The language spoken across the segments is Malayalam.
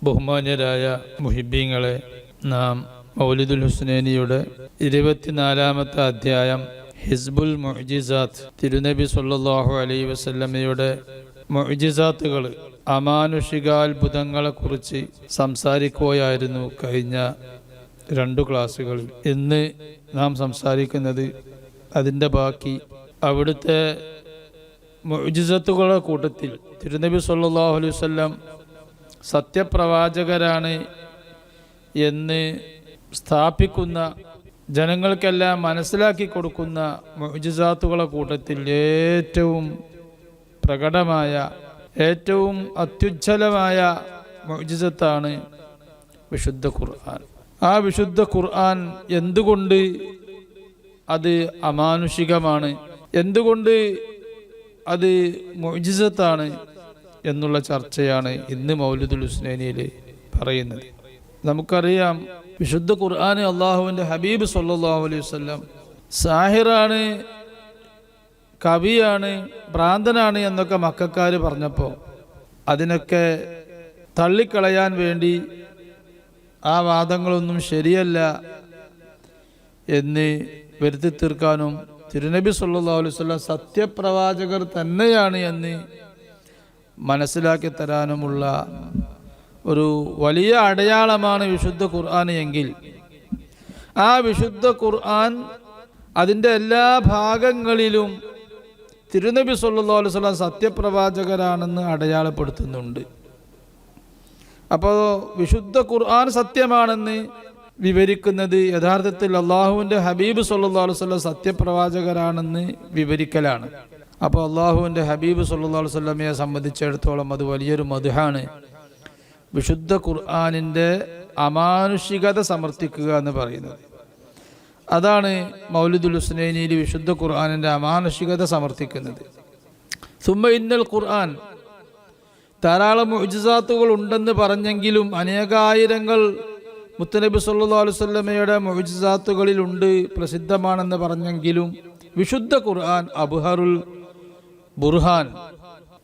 ബഹുമാന്യരായ മുഹിബ്ബീങ്ങളെ, നാം മൗലിദുൽ ഹുസ്നൈനിയുടെ 24-ാമത്തെ അധ്യായം ഹിസ്ബുൽ മുഅ്ജിസാത്ത്, തിരുനബി സല്ലല്ലാഹു അലൈഹി വസല്ലമയുടെ മുഅ്ജിസാത്തുകൾ, അമാനുഷികാത്ഭുതങ്ങളെക്കുറിച്ച് സംസാരിക്കുകയായിരുന്നു കഴിഞ്ഞ 2 ക്ലാസ്സുകളിൽ. ഇന്ന് നാം സംസാരിക്കുന്നത് അതിൻ്റെ ബാക്കി. അവിടുത്തെ മുഅ്ജിസത്തുകളുടെ കൂട്ടത്തിൽ തിരുനബി സല്ലല്ലാഹു അലൈഹി വസല്ലം സത്യപ്രവാചകരാണ് എന്ന് സ്ഥാപിക്കുന്ന, ജനങ്ങൾക്കെല്ലാം മനസ്സിലാക്കി കൊടുക്കുന്ന മുഅ്ജിസാത്തുകളുടെ കൂട്ടത്തിൽ ഏറ്റവും പ്രകടമായ, ഏറ്റവും അത്യുജ്വലമായ മുഅ്ജിസത്താണ് വിശുദ്ധ ഖുർആൻ. ആ വിശുദ്ധ ഖുർആൻ എന്തുകൊണ്ട് അത് അമാനുഷികമാണ്, എന്തുകൊണ്ട് അത് മുഅ്ജിസത്താണ് എന്നുള്ള ചർച്ചയാണ് ഇന്ന് മൗലിദുൽ ഹുസ്നൈനിയിൽ പറയുന്നത്. നമുക്കറിയാം, വിശുദ്ധ ഖുർആൻ അള്ളാഹുവിൻ്റെ ഹബീബ് സല്ലല്ലാഹു അലൈഹി വസല്ലം സാഹിറാണ്, കവിയാണ്, ഭ്രാന്തനാണ് എന്നൊക്കെ മക്കക്കാർ പറഞ്ഞപ്പോൾ അതിനൊക്കെ തള്ളിക്കളയാൻ വേണ്ടി ആ വാദങ്ങളൊന്നും ശരിയല്ല എന്ന് വരുത്തി തീർക്കാനും തിരുനബി സല്ലല്ലാഹു അലൈഹി വസല്ലം സത്യപ്രവാചകർ തന്നെയാണ് എന്ന് മനസ്സിലാക്കി തരാനുമുള്ള ഒരു വലിയ അടയാളമാണ് വിശുദ്ധ ഖുർആൻ എങ്കിൽ, ആ വിശുദ്ധ ഖുർആൻ അതിൻ്റെ എല്ലാ ഭാഗങ്ങളിലും തിരുനബി സല്ലല്ലാഹു അലൈഹി വസല്ലം സത്യപ്രവാചകരാണെന്ന് അടയാളപ്പെടുത്തുന്നുണ്ട്. അപ്പോൾ വിശുദ്ധ ഖുർആൻ സത്യമാണെന്ന് വിവരിക്കുന്നത് യഥാർത്ഥത്തിൽ അള്ളാഹുവിൻ്റെ ഹബീബ് സല്ലല്ലാഹു അലൈഹി വസല്ലം സത്യപ്രവാചകരാണെന്ന് വിവരിക്കലാണ്. അപ്പോൾ അള്ളാഹുവിൻ്റെ ഹബീബ് സല്ലല്ലാഹു അലൈഹി വസല്ലമയെ സംബന്ധിച്ചിടത്തോളം അത് വലിയൊരു മദ്ഹാണ്. വിശുദ്ധ ഖുർആനിൻ്റെ അമാനുഷികത സമർത്ഥിക്കുക എന്ന് പറയുന്നത് അതാണ് മൗലിദുൽ ഹുസ്നൈനിയിൽ വിശുദ്ധ ഖുർആനിൻ്റെ അമാനുഷികത സമർത്ഥിക്കുന്നത്. സുമ്മ ഇന്നൽ ഖുർആൻ, ധാരാളം മുഅ്ജിസാത്തുകൾ ഉണ്ടെന്ന് പറഞ്ഞെങ്കിലും അനേകായിരങ്ങൾ മുത്തനബി സല്ലല്ലാഹു അലൈഹി വസല്ലമയുടെ മുഅ്ജിസാത്തുകളിലുണ്ട്, പ്രസിദ്ധമാണെന്ന് പറഞ്ഞെങ്കിലും വിശുദ്ധ ഖുർആൻ അബ്ഹറുൽ ബുർഹാൻ,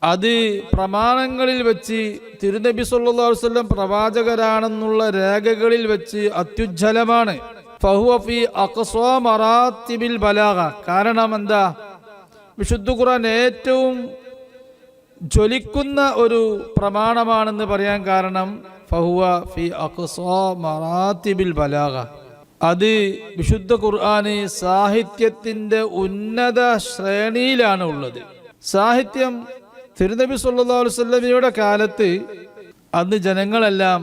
അത് പ്രമാണങ്ങളിൽ വെച്ച് തിരുനബി സല്ലല്ലാഹു അലൈഹി വസല്ലം പ്രവാചകരാണെന്നുള്ള രേഖകളിൽ വെച്ച് അത്യുജ്വലമാണ്. ഫഹുവ ഫീ അഖ്സാ മറാത്തിബിൽ ബലാഗ. കാരണം എന്താ? വിശുദ്ധ ഖുർആൻ ഏറ്റവും ജ്വലിക്കുന്ന ഒരു പ്രമാണമാണെന്ന് പറയാൻ കാരണം ഫഹുവ ഫീ അഖ്സാ മറാത്തിബിൽ ബലാഗ, അത് വിശുദ്ധ ഖുർആന് സാഹിത്യത്തിൻ്റെ ഉന്നത ശ്രേണിയിലാണ് ഉള്ളത്. സാഹിത്യം തിരുനബി സല്ലല്ലാഹു അലൈഹി വസല്ലമയുടെ കാലത്ത് അന്ന് ജനങ്ങളെല്ലാം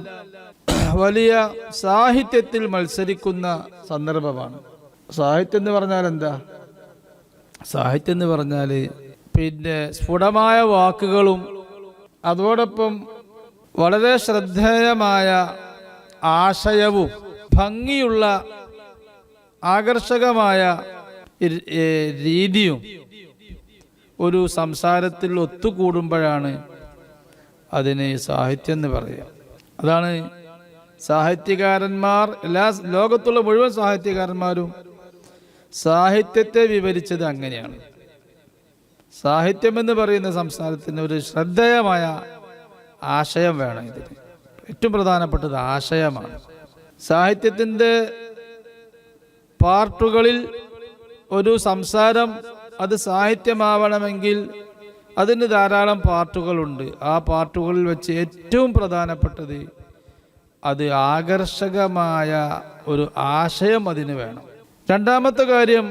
വലിയ സാഹിത്യത്തിൽ മത്സരിക്കുന്ന സന്ദർഭമാണ്. സാഹിത്യം എന്ന് പറഞ്ഞാൽ എന്താ? സാഹിത്യം എന്ന് പറഞ്ഞാൽ പിന്നെ സ്ഫുടമായ വാക്കുകളും അതോടൊപ്പം വളരെ ശ്രദ്ധേയമായ ആശയവും ഭംഗിയുള്ള ആകർഷകമായ രീതിയും ഒരു സംസാരത്തിൽ ഒത്തുകൂടുമ്പോഴാണ് അതിന് സാഹിത്യം എന്ന് പറയുക. അതാണ് സാഹിത്യകാരന്മാർ, എല്ലാ ലോകത്തുള്ള മുഴുവൻ സാഹിത്യകാരന്മാരും സാഹിത്യത്തെ വിവരിച്ചത് അങ്ങനെയാണ്. സാഹിത്യം എന്ന് പറയുന്ന സംസാരത്തിന് ഒരു ശ്രദ്ധേയമായ ആശയം വേണം. ഇതിന് ഏറ്റവും പ്രധാനപ്പെട്ടത് ആശയമാണ്. സാഹിത്യത്തിൻ്റെ പാർട്ടുകളിൽ ഒരു സംസാരം അത് സാഹിത്യമാവണമെങ്കിൽ അതിന് ധാരാളം പാർട്ടുകളുണ്ട്. ആ പാർട്ടുകളിൽ വെച്ച് ഏറ്റവും പ്രധാനപ്പെട്ടത് അത് ആകർഷകമായ ഒരു ആശയം അതിന് വേണം. രണ്ടാമത്തെ കാര്യം,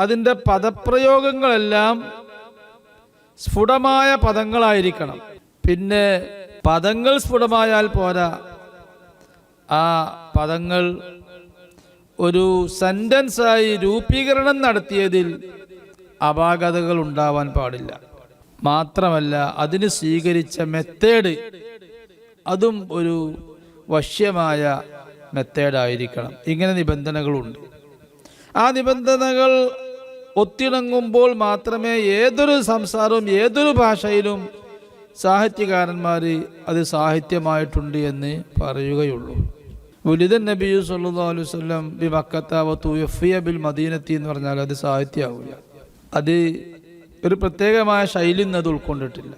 അതിൻ്റെ പദപ്രയോഗങ്ങളെല്ലാം സ്ഫുടമായ പദങ്ങളായിരിക്കണം. പിന്നെ പദങ്ങൾ സ്ഫുടമായാൽ പോരാ, ആ പദങ്ങൾ ഒരു സെന്റൻസായി രൂപീകരണം നടത്തിയതിൽ അപാകതകൾ ഉണ്ടാവാൻ പാടില്ല. മാത്രമല്ല അതിന് സ്വീകരിച്ച മെത്തേഡ് അതും ഒരു വശ്യമായ മെത്തേഡായിരിക്കണം. ഇങ്ങനെ നിബന്ധനകളുണ്ട്. ആ നിബന്ധനകൾ ഒത്തിണങ്ങുമ്പോൾ മാത്രമേ ഏതൊരു സംസാരവും ഏതൊരു ഭാഷയിലും സാഹിത്യകാരന്മാർ അത് സാഹിത്യമായിട്ടുണ്ട് എന്ന് പറയുകയുള്ളൂ. ഉലിദൻ നബി സല്ലല്ലാഹു അലൈഹി വസല്ലം ബി മക്കത്ത വ തുവഫിയ ബിൽ മദീനത്തി എന്ന് പറഞ്ഞാൽ അത് സാഹിത്യമാവില്ല. അത് ഒരു പ്രത്യേകമായ ശൈലി അത് ഉൾക്കൊണ്ടിട്ടില്ല.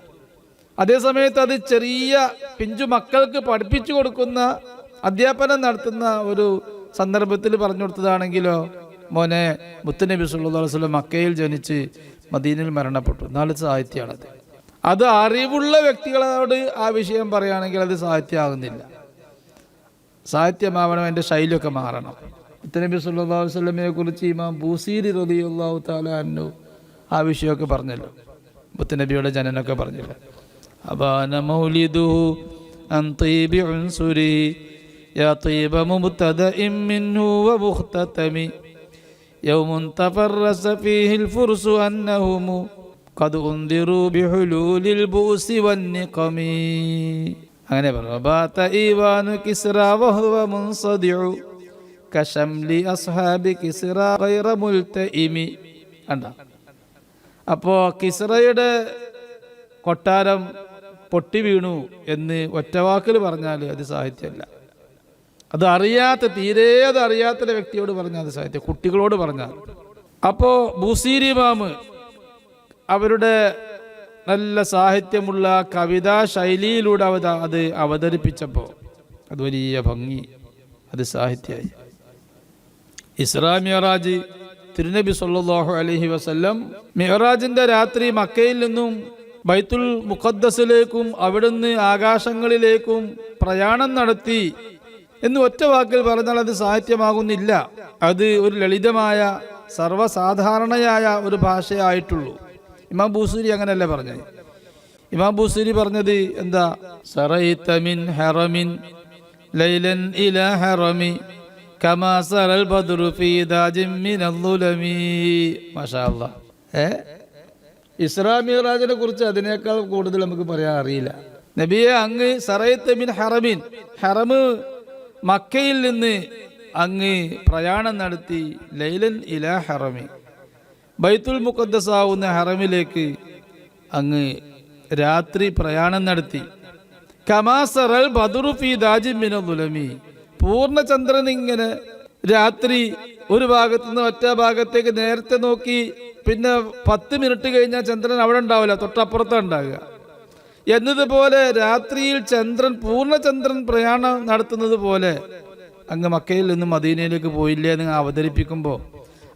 അതേസമയത്ത് അത് ചെറിയ പിഞ്ചു മക്കൾക്ക് പഠിപ്പിച്ചു കൊടുക്കുന്ന, അധ്യാപനം നടത്തുന്ന ഒരു സന്ദർഭത്തിൽ പറഞ്ഞു കൊടുത്തതാണെങ്കിലോ, മോനെ, മുത്തുനബി സല്ലല്ലാഹു അലൈഹി വസല്ലം മക്കയിൽ ജനിച്ച് മദീനയിൽ മരണപ്പെട്ടു, നാല് സാഹിത്യമാണത്. അത് അറിവുള്ള വ്യക്തികളോട് ആ വിഷയം പറയുകയാണെങ്കിൽ അത് സാഹിത്യമാകുന്നില്ല. സാഹിത്യമാവണം, എൻ്റെ ശൈലിയൊക്കെ മാറണം. മുത്തുനബി സല്ലല്ലാഹു അലൈഹി വസല്ലമയെ കുറിച്ച് ഇമാം ബൂസീരി റളിയല്ലാഹു തആല അൻഹു ആ വിഷയമൊക്കെ പറഞ്ഞല്ലോ, മുത്തുനബിയുടെ ജനനമൊക്കെ പറഞ്ഞില്ല. അബാന മൗലിദുഹു അൻ തീബി ഉൻസുരി യാ തീബ മുബ്തദഇൻ മിൻഹു വമുഖ്തതമി യൗമുൻ തഫറസ ഫീഹിൽ ഫുർസു അന്നഹും ഖദ് ഉൻദിറു ബിഹുലൂലിൽ ബൂസി വന്നിഖമി. അങ്ങനെ പറഞ്ഞു. ബാത ഈവാനു കിസ്റ വഹുവ മുൻസദിഉ കശംലി അസ്ഹാബി കിസ്റ ഗൈറ മുൽതഇമി. കണ്ട, അപ്പോ കിസ്റയുടെ കൊട്ടാരം പൊട്ടി വീണു എന്ന് ഒറ്റവാക്കിൽ പറഞ്ഞാൽ അത് സാഹിത്യമല്ല. അത് അറിയാത്ത, തീരെ അത് അറിയാത്ത വ്യക്തിയോട് പറഞ്ഞാൽ അത് സാഹിത്യം, കുട്ടികളോട് പറഞ്ഞാൽ. അപ്പോൾ ബൂസീരി ഇമാം അവരുടെ നല്ല സാഹിത്യമുള്ള കവിതാ ശൈലിയിലൂടെ അത് അവതരിപ്പിച്ചപ്പോൾ അത് വലിയ ഭംഗി, അത് സാഹിത്യമായി. ഇസ്രാ മിഅ്റാജ്, തിരുനബി സല്ലല്ലാഹു അലൈഹി വസല്ലം മിഅ്റാജിന്റെ രാത്രി മക്കയിൽ നിന്നും ബൈത്തുൽ മുഖദ്ദസിലേക്കും അവിടുന്ന് ആകാശങ്ങളിലേക്കും പ്രയാണം നടത്തി എന്ന് ഒറ്റ വാക്കിൽ പറഞ്ഞാൽ അത് സാഹിത്യമാകുന്നില്ല. അത് ഒരു ലളിതമായ സർവ്വസാധാരണയായ ഒരു ഭാഷയായിട്ടുള്ളൂ. ഇമാം ബൂസീരി അങ്ങനെയല്ല പറഞ്ഞത്. ഇമാം ബൂസീരി പറഞ്ഞത് എന്താ? സറൈത മിൻ ഹറമിൻ ലൈലൻ ഇലാ ഹറമി കമാ സറൽ ബദ്റു ഫീ ദാജിൻ മിനൽ ളുലമി. മാഷാ അല്ലാഹ്. ഇസ്രാ മിഅ്റാജിനെ കുറിച്ച് അതിനേക്കാൾ കൂടുതൽ നമുക്ക് പറയാൻ അറിയില്ല. നബിയെ, അങ്ങ് സറൈത മിൻ ഹറമിൻ, ഹറമ് മക്കയിൽ നിന്ന് അങ്ങ് പ്രയാണം നടത്തി, ലൈലൻ ഇലാ ഹറമി, ബൈത്തുൽ മുഖദ്ദസാവുന്ന ഹറമിലേക്ക് അങ്ങ് രാത്രി പ്രയാണം നടത്തി. കമാ സറൽ ബദ്റു ഫീ ദാജിൻ മിനൽ ളുലമി, പൂർണ്ണചന്ദ്രൻ ഇങ്ങനെ രാത്രി ഒരു ഭാഗത്തു നിന്ന് ഒറ്റ ഭാഗത്തേക്ക് നേരത്തെ നോക്കി, പിന്നെ 10 മിനിറ്റ് കഴിഞ്ഞാൽ ചന്ദ്രൻ അവിടെ ഉണ്ടാവില്ല, തൊട്ടപ്പുറത്താണ് ഉണ്ടാവുക എന്നതുപോലെ രാത്രിയിൽ ചന്ദ്രൻ, പൂർണ്ണചന്ദ്രൻ പ്രയാണം നടത്തുന്നത് പോലെ അങ്ങ് മക്കയിൽ നിന്ന് മദീനയിലേക്ക് പോയില്ലേ എന്ന് അവതരിപ്പിക്കുമ്പോൾ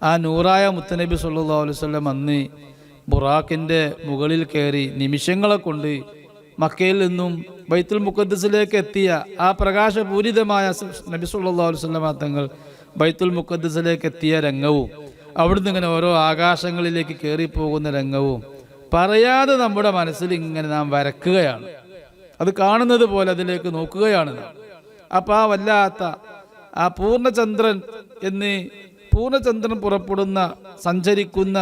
ആ നൂറായ മുത്തനബി സല്ലല്ലാഹു അലൈഹി വസല്ലം അന്ന് ബുറാഖിൻ്റെ മുകളിൽ കയറി നിമിഷങ്ങളെ കൊണ്ട് മക്കയിൽ നിന്നും ബൈത്തുൽ മുഖദ്ദസിലേക്ക് എത്തിയ ആ പ്രകാശപൂരിതമായ നബി സല്ലല്ലാഹു അലൈഹി വസല്ലം തങ്ങൾ ബൈത്തുൽ മുഖദ്ദസിലേക്ക് എത്തിയ രംഗവും അവിടുന്ന് ഇങ്ങനെ ഓരോ ആകാശങ്ങളിലേക്ക് കയറിപ്പോകുന്ന രംഗവും പറയാതെ നമ്മുടെ മനസ്സിൽ ഇങ്ങനെ നാം വരക്കുകയാണ്. അത് കാണുന്നത് പോലെ അതിലേക്ക് നോക്കുകയാണ് നാം. അപ്പം ആ വല്ലാത്ത ആ പൂർണ്ണചന്ദ്രൻ പുറപ്പെടുന്ന, സഞ്ചരിക്കുന്ന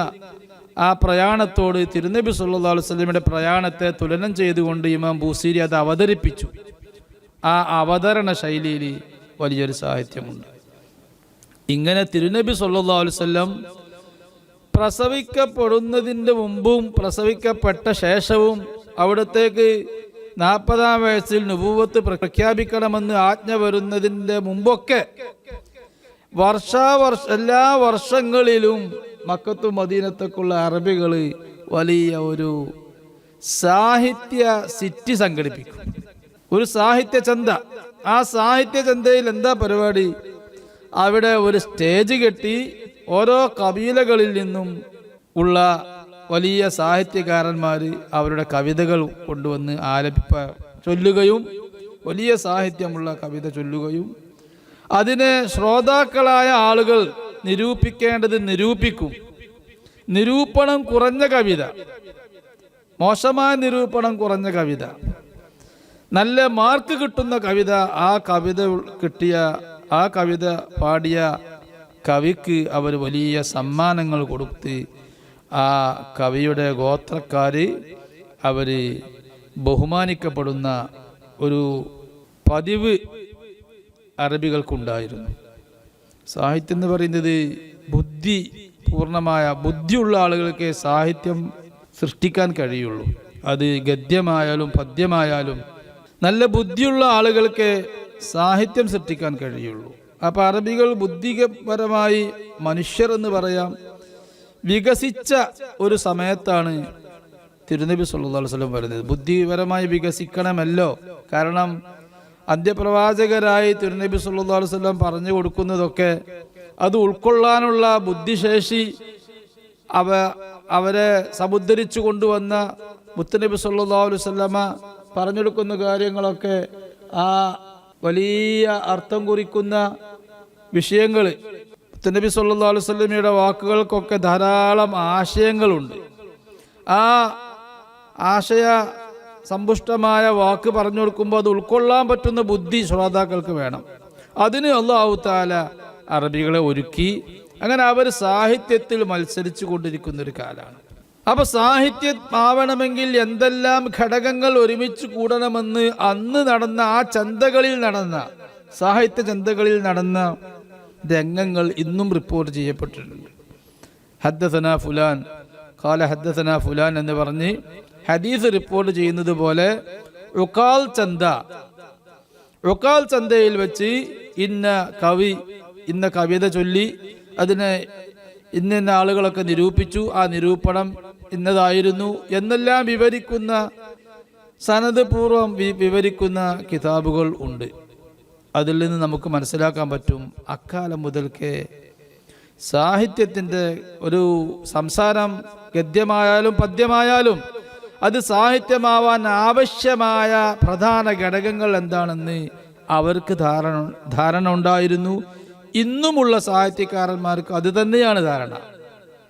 ആ പ്രയാണത്തോട് തിരുനബി സല്ലല്ലാഹു അലൈഹി വസല്ലമയുടെ പ്രയാണത്തെ തുലനം ചെയ്തുകൊണ്ട് ഇമാം ബൂസീരി അത് അവതരിപ്പിച്ചു. ആ അവതരണ ശൈലിയിൽ വലിയൊരു സാഹിത്യമുണ്ട്. ഇങ്ങനെ തിരുനബി സല്ലല്ലാഹു അലൈഹി വസല്ലം പ്രസവിക്കപ്പെടുന്നതിൻ്റെ മുമ്പും പ്രസവിക്കപ്പെട്ട ശേഷവും അവിടത്തേക്ക് 40-ാം വയസ്സിൽ നുബുവത്ത് പ്രഖ്യാപിക്കണമെന്ന് ആജ്ഞ വരുന്നതിൻ്റെ മുമ്പൊക്കെ എല്ലാ വർഷങ്ങളിലും മക്കത്തും മദീനത്തൊക്കെയുള്ള അറബികൾ വലിയ ഒരു സാഹിത്യ സിറ്റി സംഘടിപ്പിക്കും, ഒരു സാഹിത്യ ചന്ത. ആ സാഹിത്യ ചന്തയിൽ എന്താ പരിപാടി? അവിടെ ഒരു സ്റ്റേജ് കെട്ടി ഓരോ കബീലകളിൽ നിന്നും ഉള്ള വലിയ സാഹിത്യകാരന്മാർ അവരുടെ കവിതകൾ കൊണ്ടുവന്ന് ചൊല്ലുകയും, വലിയ സാഹിത്യമുള്ള കവിത ചൊല്ലുകയും, അതിനെ ശ്രോതാക്കളായ ആളുകൾ നിരൂപിക്കേണ്ടത് നിരൂപിക്കും. നിരൂപണം കുറഞ്ഞ കവിത, മോശമായ നിരൂപണം കുറഞ്ഞ കവിത, നല്ല മാർക്ക് കിട്ടുന്ന കവിത, ആ കവിത പാടിയ കവിക്ക് അവർ വലിയ സമ്മാനങ്ങൾ കൊടുത്ത് ആ കവിയുടെ ഗോത്രക്കാർ അവർ ബഹുമാനിക്കപ്പെടുന്ന ഒരു പതിവ് അറബികൾക്കുണ്ടായിരുന്നു. സാഹിത്യം എന്ന് പറയുന്നത് ബുദ്ധിയുള്ള ആളുകൾക്ക് സാഹിത്യം സൃഷ്ടിക്കാൻ കഴിയുള്ളൂ. അത് ഗദ്യമായാലും പദ്യമായാലും നല്ല ബുദ്ധിയുള്ള ആളുകൾക്ക് സാഹിത്യം സൃഷ്ടിക്കാൻ കഴിയുള്ളൂ. അപ്പോൾ അറബികൾ ബുദ്ധിപരമായി മനുഷ്യർ എന്ന് പറയാം വികസിച്ച ഒരു സമയത്താണ് തിരുനബി സല്ലല്ലാഹു അലൈഹി വസല്ലം പറയുന്നത്. ബുദ്ധിപരമായി വികസിക്കണമല്ലോ. കാരണം അന്ത്യപ്രവാചകരായി തിരുനബി സല്ലല്ലാഹു അലൈഹി വസല്ലം പറഞ്ഞു കൊടുക്കുന്നതൊക്കെ അത് ഉൾക്കൊള്ളാനുള്ള ബുദ്ധിശേഷി അവരെ സമുദ്ധരിച്ചു കൊണ്ടുവന്ന മുത്തുനബി സല്ലല്ലാഹു അലൈഹി വസല്ലമ പറഞ്ഞെടുക്കുന്ന കാര്യങ്ങളൊക്കെ ആ വലിയ അർത്ഥം കുറിക്കുന്ന വിഷയങ്ങൾ. മുത്തുനബി സല്ലല്ലാഹു അലൈഹി വസല്ലമയുടെ വാക്കുകൾക്കൊക്കെ ധാരാളം ആശയങ്ങളുണ്ട്. ആ ആശയ സമ്പുഷ്ടമായ വാക്ക് പറഞ്ഞു കൊടുക്കുമ്പോൾ അത് ഉൾക്കൊള്ളാൻ പറ്റുന്ന ബുദ്ധി ശ്രോതാക്കൾക്ക് വേണം. അതിന് അല്ലാഹു തആല അറബികളെ ഒരുക്കി. അങ്ങനെ അവർ സാഹിത്യത്തിൽ മത്സരിച്ചു കൊണ്ടിരിക്കുന്ന ഒരു കാലമാണ്. അപ്പൊ സാഹിത്യം ആവണമെങ്കിൽ എന്തെല്ലാം ഘടകങ്ങൾ ഒരുമിച്ച് കൂടണമെന്ന് അന്ന് നടന്ന ആ ചന്തകളിൽ നടന്ന സാഹിത്യ ചന്തകളിൽ നടന്ന രംഗങ്ങൾ ഇന്നും റിപ്പോർട്ട് ചെയ്യപ്പെട്ടിട്ടുണ്ട്. ഹദ്ദസനാ ഫുലാൻ ഖാല ഹദ്ദസനാ ഫുലാൻ എന്ന് പറഞ്ഞ് ഹദീസ് റിപ്പോർട്ട് ചെയ്യുന്നത് പോലെ ഉഖാൽ ചന്തയിൽ വെച്ച് ഇന്ന കവി ഇന്ന കവിത ചൊല്ലി അതിനെ ഇന്ന ആളുകളൊക്കെ നിരൂപിച്ചു, ആ നിരൂപണം ഇന്നതായിരുന്നു എന്നെല്ലാം വിവരിക്കുന്ന സനദ് പൂർവം വിവരിക്കുന്ന കിതാബുകൾ ഉണ്ട്. അതിൽ നിന്ന് നമുക്ക് മനസ്സിലാക്കാൻ പറ്റും അക്കാലം മുതൽക്കേ സാഹിത്യത്തിൻ്റെ ഒരു സംസാരം ഗദ്യമായാലും പദ്യമായാലും അത് സാഹിത്യമാവാൻ ആവശ്യമായ പ്രധാന ഘടകങ്ങൾ എന്താണെന്ന് അവർക്ക് ധാരണ ഉണ്ടായിരുന്നു. ഇന്നുമുള്ള സാഹിത്യകാരന്മാർക്ക് അത് തന്നെയാണ് ധാരണ.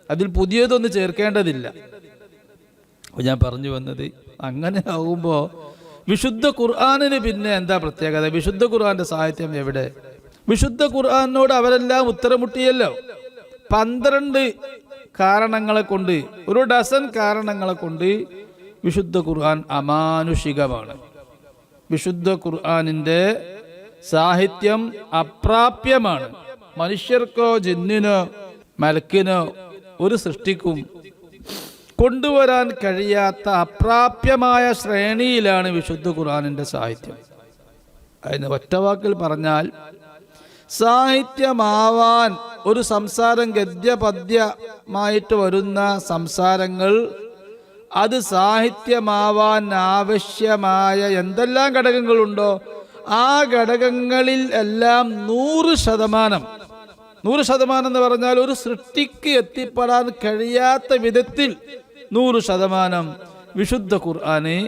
അതിൽ പുതിയതൊന്നും ചേർക്കേണ്ടതില്ല. ഞാൻ പറഞ്ഞു വന്നത് അങ്ങനെ ആകുമ്പോൾ വിശുദ്ധ ഖുർആനിന് പിന്നെ എന്താ പ്രത്യേകത? വിശുദ്ധ ഖുർആന്റെ സാഹിത്യം എവിടെ? വിശുദ്ധ ഖുർആനോട് അവരെല്ലാം ഉത്തരമുട്ടിയല്ലോ. 12 കാരണങ്ങളെ കൊണ്ട്, ഒരു ഡസൻ കാരണങ്ങളെ കൊണ്ട് വിശുദ്ധ ഖുർആൻ അമാനുഷികമാണ്. വിശുദ്ധ ഖുർആനിന്റെ സാഹിത്യം അപ്രാപ്യമാണ്. മനുഷ്യർക്കോ ജിന്നിനോ മലക്കിനോ ഒരു സൃഷ്ടിക്കും കൊണ്ടുവരാൻ കഴിയാത്ത അപ്രാപ്യമായ ശ്രേണിയിലാണ് വിശുദ്ധ ഖുർആനിന്റെ സാഹിത്യം. അതിന് ഒറ്റവാക്കിൽ പറഞ്ഞാൽ സാഹിത്യമാവാൻ ഒരു സംസാരം ഗദ്യപദ്യമായിട്ട് വരുന്ന സംസാരങ്ങൾ അത് സാഹിത്യമാവാൻ ആവശ്യമായ എന്തെല്ലാം ഘടകങ്ങളുണ്ടോ ആ ഘടകങ്ങളിൽ എല്ലാം 100% എന്ന് പറഞ്ഞാൽ ഒരു സൃഷ്ടിക്ക് എത്തിപ്പെടാൻ കഴിയാത്ത വിധത്തിൽ 100% വിശുദ്ധ ഖുർആനെ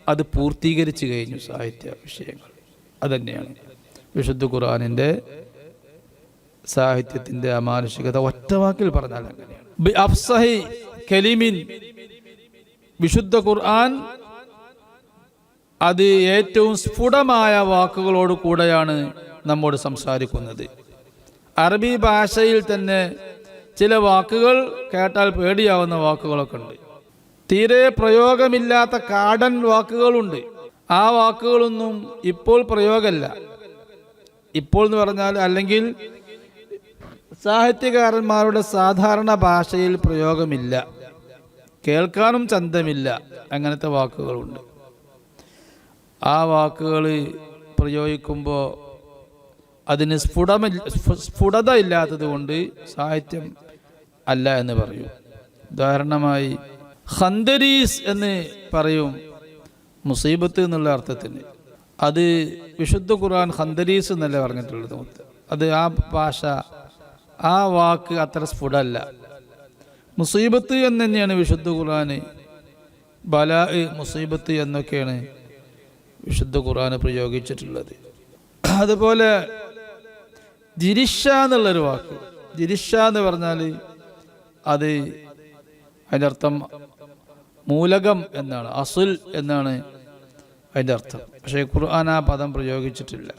അത് പൂർത്തീകരിച്ചു കഴിഞ്ഞു. സാഹിത്യ വിഷയങ്ങൾ അതുതന്നെയാണ് വിശുദ്ധ ഖുർആനിന്റെ സാഹിത്യത്തിന്റെ അമാനുഷികത. ഒറ്റവാക്കിൽ പറഞ്ഞാൽ അങ്ങനെയാണ്. ബി അഫ്സഹി കലിമിൻ, വിശുദ്ധ ഖുർആൻ അത് ഏറ്റവും സ്ഫുടമായ വാക്കുകളോട് കൂടെയാണ് നമ്മോട് സംസാരിക്കുന്നത്. അറബി ഭാഷയിൽ തന്നെ ചില വാക്കുകൾ കേട്ടാൽ പേടിയാവുന്ന വാക്കുകളൊക്കെ ഉണ്ട്. തീരെ പ്രയോഗമില്ലാത്ത കാടൻ വാക്കുകളുണ്ട്. ആ വാക്കുകളൊന്നും ഇപ്പോൾ പ്രയോഗമല്ല. ഇപ്പോൾ എന്ന് പറഞ്ഞാൽ അല്ലെങ്കിൽ സാഹിത്യകാരന്മാരുടെ സാധാരണ ഭാഷയിൽ പ്രയോഗമില്ല, കേൾക്കാനും ചന്തമില്ല. അങ്ങനത്തെ വാക്കുകളുണ്ട്. ആ വാക്കുകൾ പ്രയോഗിക്കുമ്പോൾ അതിന് സ്ഫുടത ഇല്ലാത്തത് കൊണ്ട് സാഹിത്യം അല്ല എന്ന് പറയും. ഉദാഹരണമായി ഖന്ദരീസ് എന്ന് പറയും, മുസീബത്ത് എന്നുള്ള അർത്ഥത്തിന്. അത് വിശുദ്ധ ഖുർആൻ ഖന്ദരീസ് എന്നല്ല പറഞ്ഞിട്ടുള്ളത്. അത് ആ ഭാഷ, ആ വാക്ക് അത്ര സ്ഫുടല്ല. മുസീബത്ത് എന്ന് തന്നെയാണ് വിശുദ്ധ ഖുർആന്. ബലാ, മുസീബത്ത് എന്നൊക്കെയാണ് വിശുദ്ധ ഖുർആന് പ്രയോഗിച്ചിട്ടുള്ളത്. അതുപോലെ ജിരിഷ എന്നുള്ളൊരു വാക്ക്, ജിരിഷ എന്ന് പറഞ്ഞാൽ അത് അതിൻ്റെ അർത്ഥം മൂലകം എന്നാണ്, അസുൽ എന്നാണ് അതിൻ്റെ അർത്ഥം. പക്ഷേ ഖുർആൻ ആ പദം പ്രയോഗിച്ചിട്ടില്ല.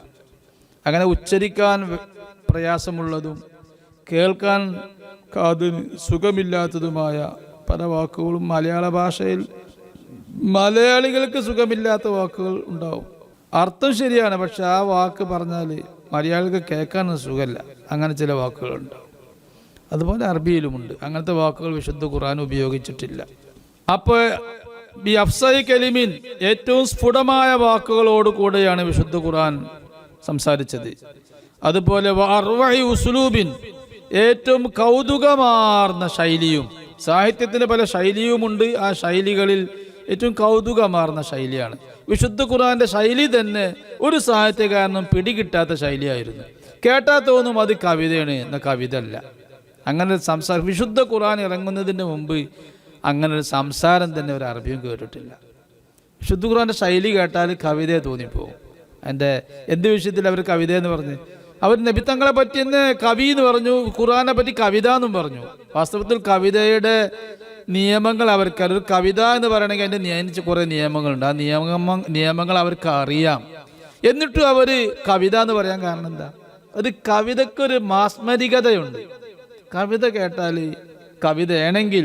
അങ്ങനെ ഉച്ചരിക്കാൻ പ്രയാസമുള്ളതും കേൾക്കാൻ കാതിന് സുഖമില്ലാത്തതുമായ പല വാക്കുകളും മലയാള ഭാഷയിൽ മലയാളികൾക്ക് സുഖമില്ലാത്ത വാക്കുകൾ ഉണ്ടാവും. അർത്ഥം ശരിയാണ്, പക്ഷെ ആ വാക്ക് പറഞ്ഞാൽ മലയാളികൾക്ക് കേൾക്കാൻ സുഖമല്ല. അങ്ങനെ ചില വാക്കുകളുണ്ടാവും. അതുപോലെ അറബിയിലുമുണ്ട്. അങ്ങനത്തെ വാക്കുകൾ വിശുദ്ധ ഖുർആൻ ഉപയോഗിച്ചിട്ടില്ല. അപ്പോൾ ബി അഫ്സഹി കലിമിൻ, ഏറ്റവും സ്ഫുടമായ വാക്കുകളോട് കൂടെയാണ് വിശുദ്ധ ഖുർആൻ സംസാരിച്ചത്. അതുപോലെ അർവഹി ഉസ്ലൂബിൻ, ഏറ്റവും കൗതുകമാർന്ന ശൈലിയും സാഹിത്യത്തിന് പല ശൈലിയുമുണ്ട്. ആ ശൈലികളിൽ ഏറ്റവും കൗതുകമാർന്ന ശൈലിയാണ് വിശുദ്ധ ഖുർആന്റെ ശൈലി. തന്നെ ഒരു സാഹിത്യകാരനും പിടികിട്ടാത്ത ശൈലിയായിരുന്നു. കേട്ടാ തോന്നും അത് കവിതയാണ്, എന്ന കവിത അല്ല. അങ്ങനെ ഒരു സംസാരം വിശുദ്ധ ഖുർആൻ ഇറങ്ങുന്നതിന് മുമ്പ് അങ്ങനെ ഒരു സംസാരം തന്നെ ഒരു അറബിയും കേട്ടിട്ടില്ല. വിശുദ്ധ ഖുർആന്റെ ശൈലി കേട്ടാൽ കവിതയെ തോന്നിപ്പോവും. എന്ത് വിഷയത്തിൽ അവർ കവിത എന്ന് പറഞ്ഞു? അവർ നബിത്തങ്ങളെ പറ്റി തന്നെ കവി എന്ന് പറഞ്ഞു, ഖുർആനെ പറ്റി കവിത എന്നും പറഞ്ഞു. വാസ്തവത്തിൽ കവിതയുടെ നിയമങ്ങൾ അവർക്ക്, ഒരു കവിത എന്ന് പറയണമെങ്കിൽ അതിൻ്റെ നിയമിച്ച് കുറേ നിയമങ്ങളുണ്ട്. ആ നിയമങ്ങൾ അവർക്ക് അറിയാം. എന്നിട്ടും അവർ കവിത എന്ന് പറയാൻ കാരണം എന്താ? അത് കവിതക്കൊരു മാസ്മരികതയുണ്ട്. കവിത കേട്ടാൽ കവിതയാണെങ്കിൽ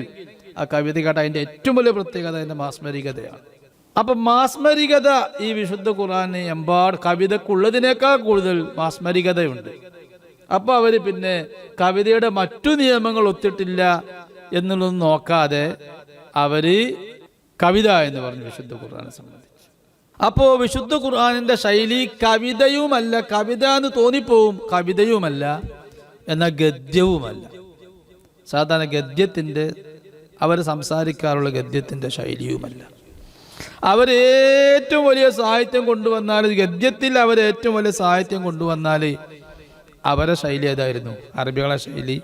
ആ കവിത കേട്ടാൽ അതിൻ്റെ ഏറ്റവും വലിയ പ്രത്യേകത അതിൻ്റെ മാസ്മരികതയാണ്. അപ്പം മാസ്മരികത ഈ വിശുദ്ധ ഖുർആന് കവിതക്കുള്ളതിനേക്കാൾ കൂടുതൽ മാസ്മരികതയുണ്ട്. അപ്പോൾ അവർ പിന്നെ കവിതയുടെ മറ്റു നിയമങ്ങൾ ഒത്തിട്ടില്ല എന്നുള്ളതൊന്നും നോക്കാതെ അവര് കവിത എന്ന് പറഞ്ഞു വിശുദ്ധ ഖുർആനെ സംബന്ധിച്ച്. അപ്പോൾ വിശുദ്ധ ഖുർആനിന്റെ ശൈലി കവിതയുമല്ല, കവിത എന്ന് തോന്നിപ്പോവും, കവിതയുമല്ല, എന്നാൽ ഗദ്യവുമല്ല. സാധാരണ ഗദ്യത്തിൻ്റെ അവർ സംസാരിക്കാറുള്ള ഗദ്യത്തിൻ്റെ ശൈലിയുമല്ല. അവരേറ്റവും വലിയ സാഹിത്യം കൊണ്ടുവന്നാൽ, ഗദ്യത്തിൽ അവരേറ്റവും വലിയ സാഹിത്യം കൊണ്ടുവന്നാൽ അവരെ ശൈലി ഏതായിരുന്നു? അറബികളെ ശൈലി.